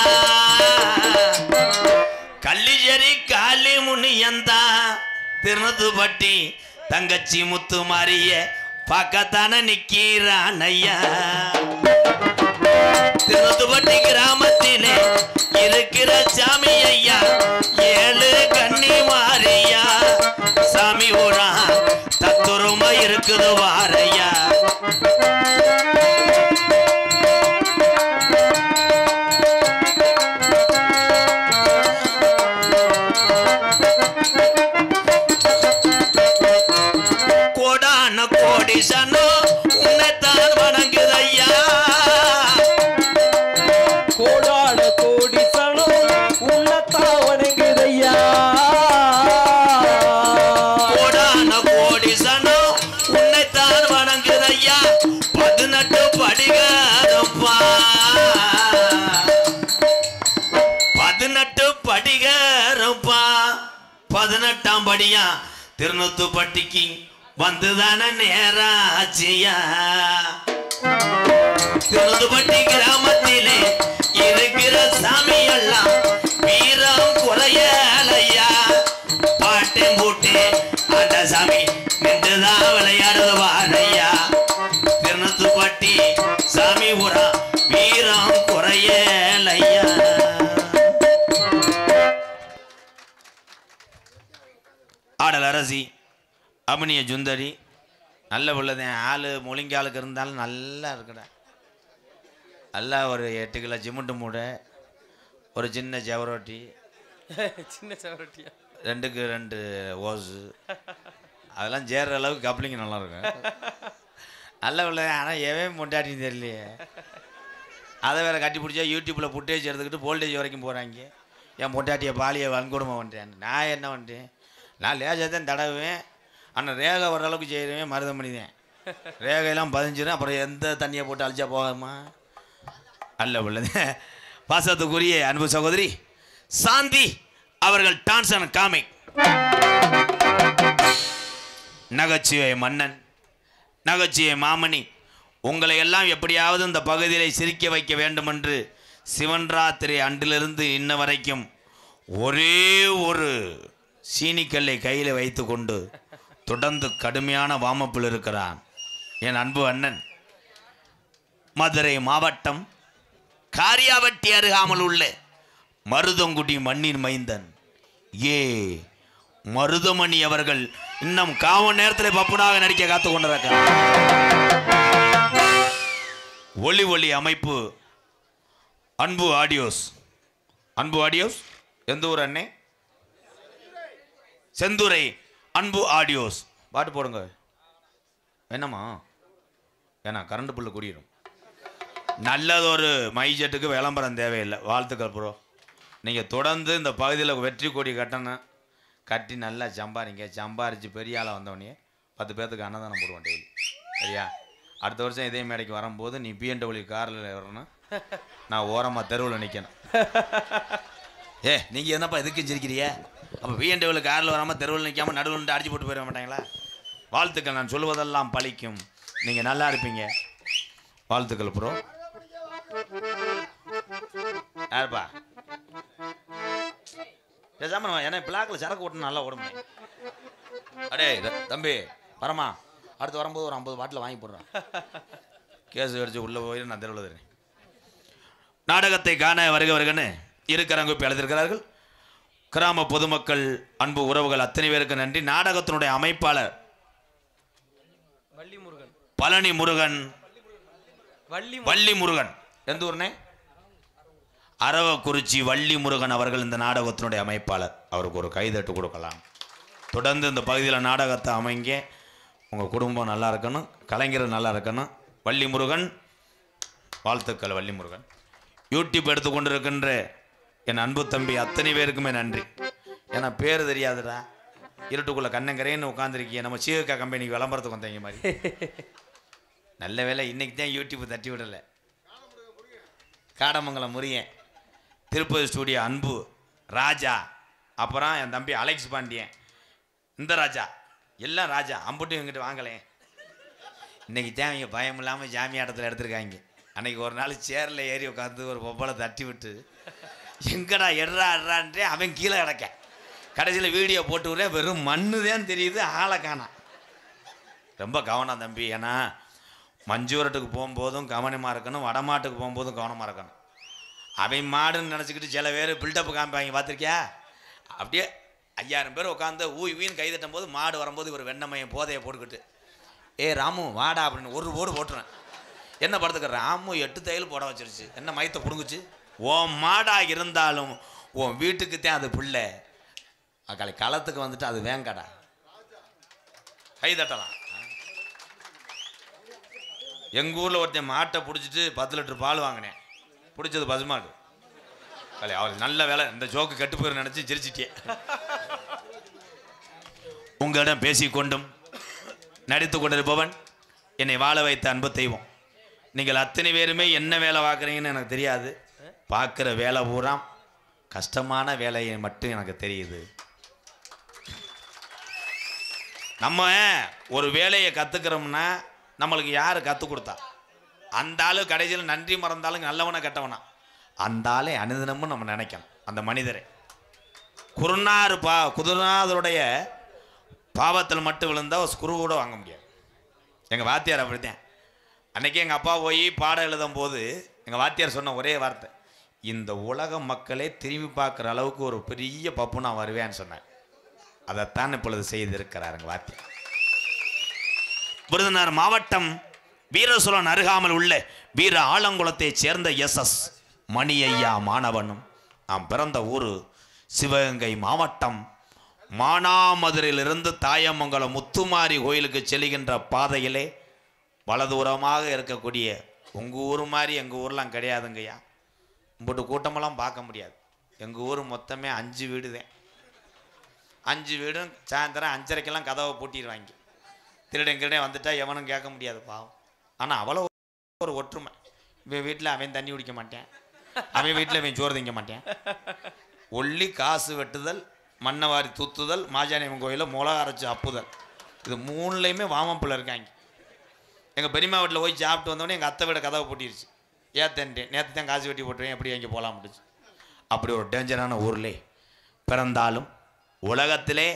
[SPEAKER 1] கள்ளிச்சேரி காளி முனியந்தா திருநுத்துப்பட்டி தங்கச்சி முத்து மாறிய பக்கத்தான நிக்கிறான் ஐயா. திருநுத்துப்பட்டி கிராமத்திலே இருக்கிற சாமி ஐயா ஏழு கண்ணி மாறியா சாமி ஊரா தத்துரமா இருக்குது வாரையா. கோடான கோடிசனோ உன்னைத்தான் வணங்குதையா
[SPEAKER 2] கோடான கோடி சனம் உள்ளத்தான் வணங்குதையா
[SPEAKER 1] கோடான கோடிசனோ உன்னைத்தான் வணங்குதையா 18 படிகாரப்பா 18 படிகாரப்பா 18ஆம் படியா திருநுத்துப்பட்டிக்கு வந்துதான நேராச்சியா. திருநுத்துப்பட்டி கிராமத்திலே இருக்கிற சாமி எல்லாம் வீரம் குறையலையா பாட்டேன் பூட்டேன் அந்த சாமி நின்றுதான் விளையாடுது வாரையா. திருநுத்துப்பட்டி சாமி ஊரா வீரம் குறையலையா. ஆடல் அரசி அபினிய சுந்தரி நல்ல உள்ளதேன் ஆள் மொழிங்காலுக்கு இருந்தாலும் நல்லா இருக்கடா. நல்லா ஒரு 8 கிலோ சிமெண்ட் மூடை ஒரு சின்ன செவரொட்டி
[SPEAKER 2] சின்ன சவரட்டியா
[SPEAKER 1] 2க்கு 2 ஓசு அதெல்லாம் சேர்ற அளவுக்கு கப்ளிங் நல்லா இருக்கும். நல்ல உள்ளதேன் ஆனால் எவன் பொண்டாட்டின்னு தெரியலையே. அதை வேற கட்டி பிடிச்சா யூடியூப்பில் ஃபுட்டேஜ் எடுத்துக்கிட்டு வோல்டேஜ் வரைக்கும் போகிறாங்க. என் பொண்டாட்டியை பாலியை வன்கொடுமை வந்துட்டேன். நான் என்ன வந்துட்டேன் நான் லேசாக தான் தடவுவேன். ஆனால் ரேகை வர அளவுக்கு செய்வேன் மருதமணி தான். ரேகையெல்லாம் பதிஞ்சிடும். அப்புறம் எந்த தண்ணியை போட்டு அழிச்சா போகாமா அல்ல உள்ளது. பாசத்துக்குரிய அன்பு சகோதரி சாந்தி அவர்கள் டான்ஸ் அண்ட் காமிக் நகைச்சுவை மன்னன் நகைச்சுவை மாமணி உங்களை எல்லாம் எப்படியாவது இந்த பகுதியை சிரிக்க வைக்க வேண்டும் என்று சிவன்ராத்திரி அன்றிலிருந்து இன்ன வரைக்கும் ஒரே ஒரு சீனிக்கல்லை கையில் வைத்து கொண்டு தொடர்ந்து கடுமையான வாமப்பில் இருக்கிறான் என் அன்பு அண்ணன் மதுரை மாவட்டம் காரியாவட்டி அருகாமல் உள்ள மருதங்குடி மண்ணின் மைந்தன் மருதமணி அவர்கள் இன்னும் காவல் நேரத்தில் பப்புனாக நடிக்க காத்து கொண்டிருக்கிறார். ஒளி அமைப்பு அன்பு ஆடியோஸ் அன்பு ஆடியோஸ். எந்த ஊர் அண்ணே? செந்துறை அன்பு ஆடியோஸ். பாட்டு போடுங்க. என்னம்மா? ஏன்னா கரண்ட் பில்லு கூடிடும். நல்லதொரு மைஜெட்டுக்கு விளம்பரம் தேவையில்லை. வாழ்த்துக்கள் ப்ரோ. நீங்கள் தொடர்ந்து இந்த பகுதியில் வெற்றி கொடி கட்டணும். கட்டி நல்லா சம்பாரித்து பெரிய ஆளாக வந்தவனே 10 பேர்த்துக்கு அன்னதானம் போடுவோம் டெய்லி. சரியா? அடுத்த வருஷம் இதே மேடைக்கு வரும்போது நீ BMW காரில் வரணும், நான் ஓரமாக தெருவில் நிற்கணும். நீங்கள் என்னப்பா எதுக்கு சிரிக்கிறிய? அப்போ BMW காரில் வராமல் தெருவில் நிற்காமல் நடுவில் அடிச்சு போட்டு போயிட மாட்டாங்களா? வாழ்த்துக்கள். நான் சொல்வதெல்லாம் பழிக்கும். நீங்கள் நல்லா இருப்பீங்க. வாழ்த்துக்கள் ப்ரோ. யாருப்பா? பேசாம ஏன்னா பிளாக்கில் சரக்கு ஓட்டணும், நல்லா ஓட முடியும். அடே தம்பி வரமா, அடுத்து வரும்போது ஒரு 50 பாட்டில் வாங்கி போடுறேன். கேஸ் அடிச்சு உள்ளே போய் நான் தெருவில் தரேன். நாடகத்தை காண வருகன்னு இருக்கரங்குப்பி எழுதியிருக்கிறார்கள். கிராம பொதுமக்கள், அன்பு உறவுகள் அத்தனை பேருக்கு நன்றி. நாடகத்தினுடைய அமைப்பாளர் பழனி முருகன், வள்ளி முருகன். எந்த ஊர்னே? அரவக்குறிச்சி வள்ளி முருகன் அவர்கள் இந்த நாடகத்தினுடைய அமைப்பாளர். அவருக்கு ஒரு கைதட்டு கொடுக்கலாம். தொடர்ந்து இந்த பகுதியில் நாடகத்தை அமைங்க. உங்கள் குடும்பம் நல்லா இருக்கணும், கலைஞர் நல்லா இருக்கணும். வள்ளி முருகன் வாழ்த்துக்கள். வள்ளி முருகன் யூடியூப் எடுத்து கொண்டு இருக்கின்ற என் அன்பு தம்பி அத்தனை பேருக்குமே நன்றி. ஏன்னா பேர் தெரியாதுடா, இருட்டுக்குள்ளே கண்ணங்கரேன்னு உட்காந்துருக்கீங்க. நம்ம சீகக்கா கம்பெனிக்கு விளம்பரத்துக்கு வந்தீங்க மாதிரி. நல்ல வேலை இன்னைக்கு தான் யூடியூப் தட்டி விடலை. காடமங்கலம் முருகன், திருப்பதி ஸ்டூடியோ அன்பு ராஜா, அப்புறம் என் தம்பி அலெக்ஸ் பாண்டியன், இந்த ராஜா, எல்லாம் ராஜா. அம்புட்டும் எங்கிட்ட வாங்கலேன். இன்றைக்கி தான் இங்கே பயம் இல்லாமல் ஜாமியாட்டத்தில் எடுத்துருக்காங்க. அன்றைக்கி ஒரு நாள் சேரில் ஏறி உட்காந்து ஒரு பொம்பளை தட்டி விட்டு எங்கடா எட்றான்றே அவன் கீழே கிடக்க. கடைசியில் வீடியோ போட்டு விட்றேன், வெறும் மண்ணு தான் தெரியுது, ஆளை காணாம். ரொம்ப கவனம் தம்பி. ஏன்னா மஞ்சூரட்டுக்கு போகும்போதும் கவனமாக இருக்கணும், வடமாட்டுக்கு போகும்போதும் கவனமாக இருக்கணும். அவன் மாடுன்னு நினச்சிக்கிட்டு சில பேர் பில்டப்பு காமிப்பாங்க, பார்த்துருக்கியா? அப்படியே 5000 பேர் உட்காந்து ஊன்னு கைதட்டும் போது மாடு வரும்போது இவர் வெண்ணமையும் போதையை போட்டுக்கிட்டு, ராமு வாடா அப்படின்னு ஒரு போடு போட்டுறேன். என்ன படத்துக்கு? ராமு 8 தையல் போட வச்சிருச்சு, என்ன மயத்தை பிடுங்குச்சு. உன் மாடாக இருந்தாலும் உன் வீட்டுக்குத்தான் அது பிள்ளை. அக்காளி களத்துக்கு வந்துட்டு அது வேங்கடா, கைதட்டலாம். எங்கள் ஊரில் ஒருத்தன் மாட்டை பிடிச்சிட்டு 10 லிட்டர் பால் வாங்கினேன். பிடிச்சது பசுமாடு. அவள் நல்ல வேலை, இந்த ஜோக்கு கெட்டு போயிரு நினச்சி சிரிச்சிட்டே. உங்களிடம் பேசிக்கொண்டும் நடித்து கொண்டிருப்பவன் என்னை வாழ வைத்த அன்பு தெய்வம். நீங்கள் அத்தனை பேருமே என்ன வேலை பார்க்குறீங்கன்னு எனக்கு தெரியாது. பார்க்குற வேலை பூரா கஷ்டமான வேலையை மட்டும் எனக்கு தெரியுது. நம்ம ஒரு வேலையை கற்றுக்கிறோம்னா நம்மளுக்கு யார் கற்றுக் கொடுத்தா? அந்த ஆளு கடைசியில் நன்றி மறந்தாலும் நல்லவனை கெட்டவனா அந்த ஆளை அனுதினமும் நம்ம நினைக்கணும். அந்த மனிதரை குருநாதருடைய பாவத்தில் மட்டும் விழுந்தால் ஸ்குரு கூட வாங்க முடியாது. எங்கள் வாத்தியார் அப்படித்தான். அன்றைக்கி எங்கள் அப்பா போய் பாடம் எழுதும் போது எங்கள் வாத்தியார் சொன்ன ஒரே வார்த்தை, இந்த உலக மக்களே திரும்பி பார்க்குற அளவுக்கு ஒரு பெரிய பப்பு நான் வருவேன்னு சொன்னேன். அதைத்தான் இப்பொழுது செய்திருக்கிறார் எங்கள் வாத்தியார். விருதுநகர் மாவட்டம் வீரசோழன் அருகாமல் உள்ள வீர ஆலங்குளத்தைச் சேர்ந்த SS மணி ஐயா மாணவனும். நாம் பிறந்த ஊர் சிவகங்கை மாவட்டம் மானாமதுரையிலிருந்து தாயமங்கலம் முத்துமாரி கோயிலுக்கு செல்கின்ற பாதையிலே வலதூரமாக இருக்கக்கூடிய உங்கள் ஊர் மாதிரி எங்கள் ஊர்லாம் கிடையாதுங்கய்யா. இம்புட்டு கூட்டமெல்லாம் பார்க்க முடியாது. எங்கள் ஊர் மொத்தமே 5 வீடு தான். 5 வீடும் சாயந்தரம் 5:30க்கெல்லாம் கதவை பூட்டிடுவாங்க. திருடங்கிருடே வந்துட்டா எவனும் கேட்க முடியாது பாவம். ஆனால் அவ்வளோ ஒரு ஒற்றுமை. இவன் வீட்டில் அவன் தண்ணி குடிக்க மாட்டேன், அவன் வீட்டில் அவன் சோறு திங்க மாட்டேன். ஒல்லி காசு வெட்டுதல், மண்ணை வாரி தூத்துதல், மாஜானியம்மன் கோயிலில் மிளகா அரைச்சி அப்புதல், இது 3லையுமே வாமப்பில் இருக்காங்க. எங்கள் பெரியம்மா வீட்டில் போய் சாப்பிட்டு வந்தோடனே எங்கள் அத்தை வீட கதவை பூட்டிடுச்சு. ஏத்தன்ட்டேன், நேற்று தான் காசு வெட்டி போட்டுருவேன், எப்படி அங்கே போகலாம் முடிச்சு. அப்படி ஒரு டேஞ்சரான ஊர்லே பிறந்தாலும் உலகத்திலே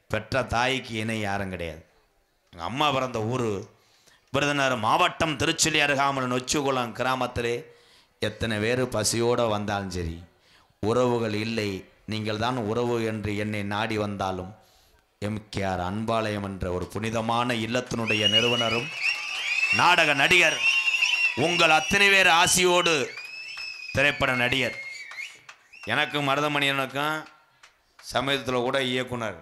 [SPEAKER 1] பெற்ற தாய்க்கு இணை யாரும் கிடையாது. எங்கள் அம்மா பிறந்த ஊர் விருதுநகர் மாவட்டம் திருச்சுழி அருகாமல் நொச்சிகுளம் கிராமத்திலே எத்தனை பேர் பசியோடு வந்தாலும் சரி, உறவுகள் இல்லை, நீங்கள் தான் உறவு என்று என்னை நாடி வந்தாலும் MKR அன்பாலயம் என்ற ஒரு புனிதமான இல்லத்தினுடைய நிறுவனரும் நாடக நடிகர் உங்கள் அத்தனை பேர் ஆசியோடு திரைப்பட நடிகர் எனக்கும் மருதமணியனுக்கும் சமயத்தில் கூட இயக்குனர்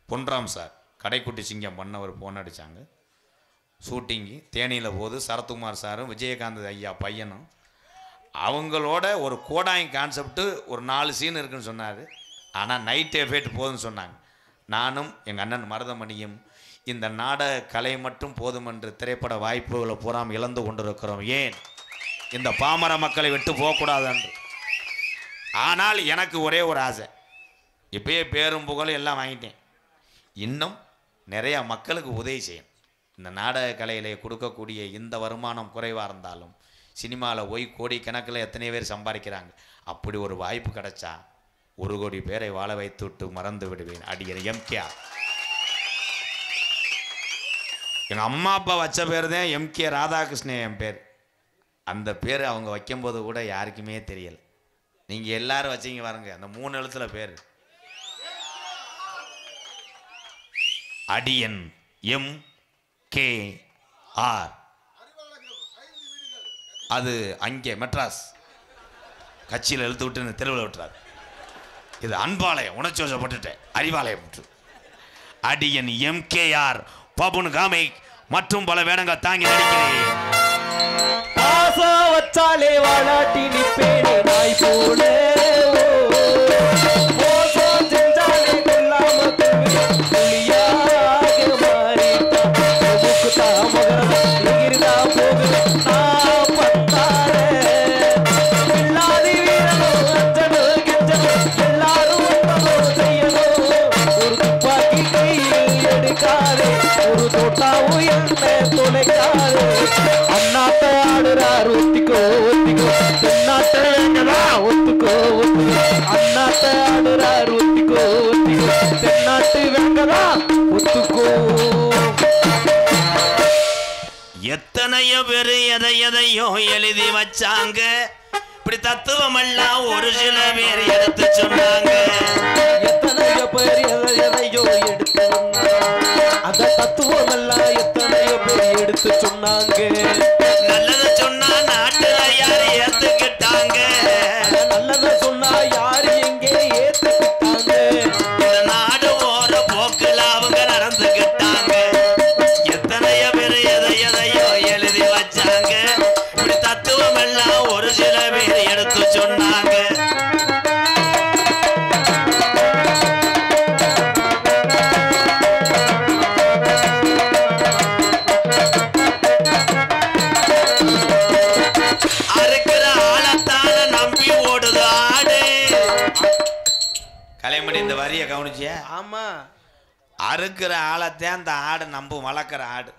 [SPEAKER 1] பொன்ராம் சார் கடைக்குட்டி சிங்கம் பண்ணவர் ஃபோன் அடித்தாங்க. ஷூட்டிங்கு தேனியில் போது சரத்குமார் சாரும் விஜயகாந்த் ஐயா பையனும் அவங்களோட ஒரு கோடாயின் கான்செப்ட்டு ஒரு 4 சீன் இருக்குன்னு சொன்னார். ஆனால் நைட் எஃபெக்ட் போதும்னு சொன்னாங்க. நானும் எங்கள் அண்ணன் மருதமணியும் இந்த நாடக கலை மட்டும் போதும் என்று திரைப்பட வாய்ப்புகளை பூராம் இழந்து கொண்டிருக்கிறோம். ஏன் இந்த பாமர மக்களை விட்டு போகக்கூடாது என்று. ஆனால் எனக்கு ஒரே ஒரு ஆசை, இப்பயே பேரும் புகழும் எல்லாம் வாங்கிட்டேன், இன்னும் நிறையா மக்களுக்கு உதவி செய்யும். இந்த நாடக கலையிலே கொடுக்கக்கூடிய இந்த வருமானம் குறைவாக இருந்தாலும் சினிமாவில் போய் கோடி கணக்கில் எத்தனை பேர் சம்பாதிக்கிறாங்க. அப்படி ஒரு வாய்ப்பு கிடைச்சா 1 கோடி பேரை வாழ வைத்து விட்டு மறந்து விடுவேன். அடிக்கிற எம்கேஆர். எங்கள் அம்மா அப்பா வச்ச பேர் தான் எம்கே ராதாகிருஷ்ணன் என் பேர். அந்த பேர் அவங்க வைக்கும்போது கூட யாருக்குமே தெரியல. நீங்கள் எல்லாரும் வச்சிங்க பாருங்க, அந்த 3 எழுத்துல பேர் அடியன் எம்கேஆர். அது அங்கே மெட்ராஸ் கட்சியில் எழுத்து விட்டு தெருவில் விட்டுறாரு. இது அன்பாலயம் உணர்ச்சி வசப்பட்டுட்டேன், அறிவாலயம் விட்டு. அடியன் எம்கேஆர் பபுன் காமை மற்றும் பல வேடங்கள் தாங்கி நடிக்கிறேன்.
[SPEAKER 2] ஆசா வச்சாலே வாழாட்டி நிப்பேனே நாய் போல, மோசம் செஞ்சாலே கொல்லாம புலியாக மாறிட்டா முக்குத்தா மகரம் எகிரிதா போகுது நான் பத்தாரே. இல்லாதி வீரனும் அஞ்சனும் கெஞ்சனும் எல்லாரும் ஒன்றதும் செய்யணும். ஒரு துப்பாக்கி கையில் எடுக்காதே, ஒரு தோட்டாவும் என்ன தொலைக்காதே. அண்ணாத்த ஆடுறார் ஒத்திக்கோ ஒத்திக்கோ, தென்னாட்ட வேங்கடா ஒத்துக்கோ ஒத்துக்கோ. அண்ணாத்த ஆடுறார் ஒத்திக்கோ ஒத்திக்கோ, தென்னாட்டு வேங்கடா ஒத்துக்கோ.
[SPEAKER 1] எத்தனையோ பேர் எதை எதையோ எழுதி வச்சாங்க, இப்படி தத்துவம் எல்லாம் ஒரு சில பேர் எடுத்து சொன்னாங்க.
[SPEAKER 2] எத்தனையோ பேர் எதை எதையோ எடுத்து அந்த தத்துவம் எல்லாம் எத்தனையோ பேர் எடுத்து சொன்னாங்க.
[SPEAKER 1] நல்லதை சொன்னா நாட்டுல யாரு ஏத்துக்கிட்டாங்க,
[SPEAKER 2] நல்லதை சொன்னா யாரு எங்கே ஏத்துக்கிட்டாங்க.
[SPEAKER 1] இந்த நாடு ஓர போக்குல அவங்க நடந்துக்கிட்டாங்க. எத்தனையோ பேர் எதை எதையோ எழுதி வச்சாங்க, இப்படி தத்துவம் எல்லாம் ஒரு சில பேர் எடுத்து சொன்னாங்க. கலைமணி இந்த வரிய கவனிச்சியா?
[SPEAKER 3] ஆமா,
[SPEAKER 1] அறுக்கிற ஆளைத்தான் அந்த ஆடு நம்பும். வளர்க்குற ஆடு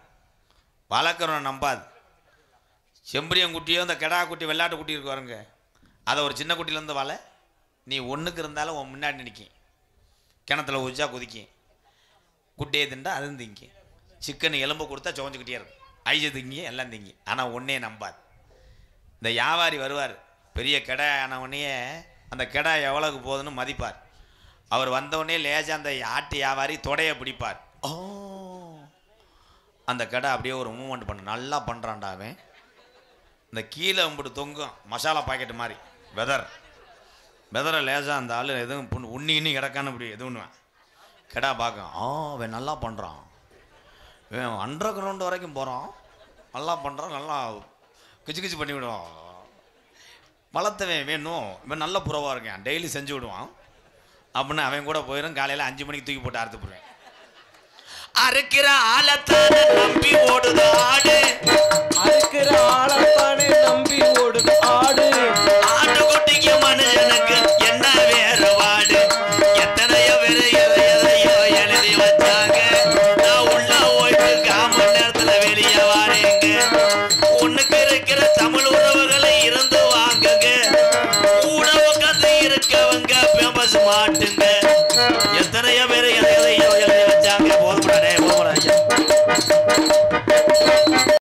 [SPEAKER 1] வளர்க்குறவன் நம்பாது. செம்பரியங்குட்டியோ இந்த கெடா குட்டி வெள்ளாட்டு குட்டி இருக்கு பாருங்க, அதை ஒரு சின்ன குட்டியிலேருந்து வள நீ ஒன்றுக்கு இருந்தாலும் உன் முன்னாடி நிற்கும். கிணத்துல ஊச்சா குதிக்கும், குட்டியை திண்டா அதுவும் திங்கும். சிக்கன் எலும்பு கொடுத்தா சுவஞ்சிக்கிட்டே இருக்கும், ஐஜ திங்கி எல்லாம் திங்கி. ஆனால் ஒன்றே நம்பாது. இந்த வியாபாரி வருவார், பெரிய கெடா ஆனவொடனே அந்த கெடா எவ்வளோக்கு போகுதுன்னு மதிப்பார். அவர் வந்தவுடனே லேஜா அந்த ஆட்டு வியாபாரி தொடையை பிடிப்பார். ஓ, அந்த கடை அப்படியே ஒரு மூவ்மெண்ட் பண்ண நல்லா பண்ணுறான்டா அவன். இந்த கீழே கும்பிட்டு தொங்கும் மசாலா பாக்கெட்டு மாதிரி வெதரை லேசாக அந்த ஆள் எதுவும் உண்ணி இன்னி கிடக்கான்னு இப்படி எதுவுன்னுவேன். கெடா பார்க்கும், அவன் நல்லா பண்ணுறான், இவன் அண்டர் கிரவுண்டு வரைக்கும் போகிறான், நல்லா பண்ணுறான், நல்லா கிச்சு கிச்சு பண்ணி விடுவான், வளர்த்தவன் வேணும், இவன் நல்ல புறவாக இருக்கேன், டெய்லி செஞ்சு விடுவான் அப்படின்னு அவன் கூட போயிடும். காலையில் 5 மணிக்கு தூக்கி போட்டு அறுத்து போடுவேன். அறுக்கிற ஆளத்தானே நம்பி ஓடுது ஆடு,
[SPEAKER 2] அறுக்கிற ஆளத்தானே நம்பி ஓடுது ஆடு.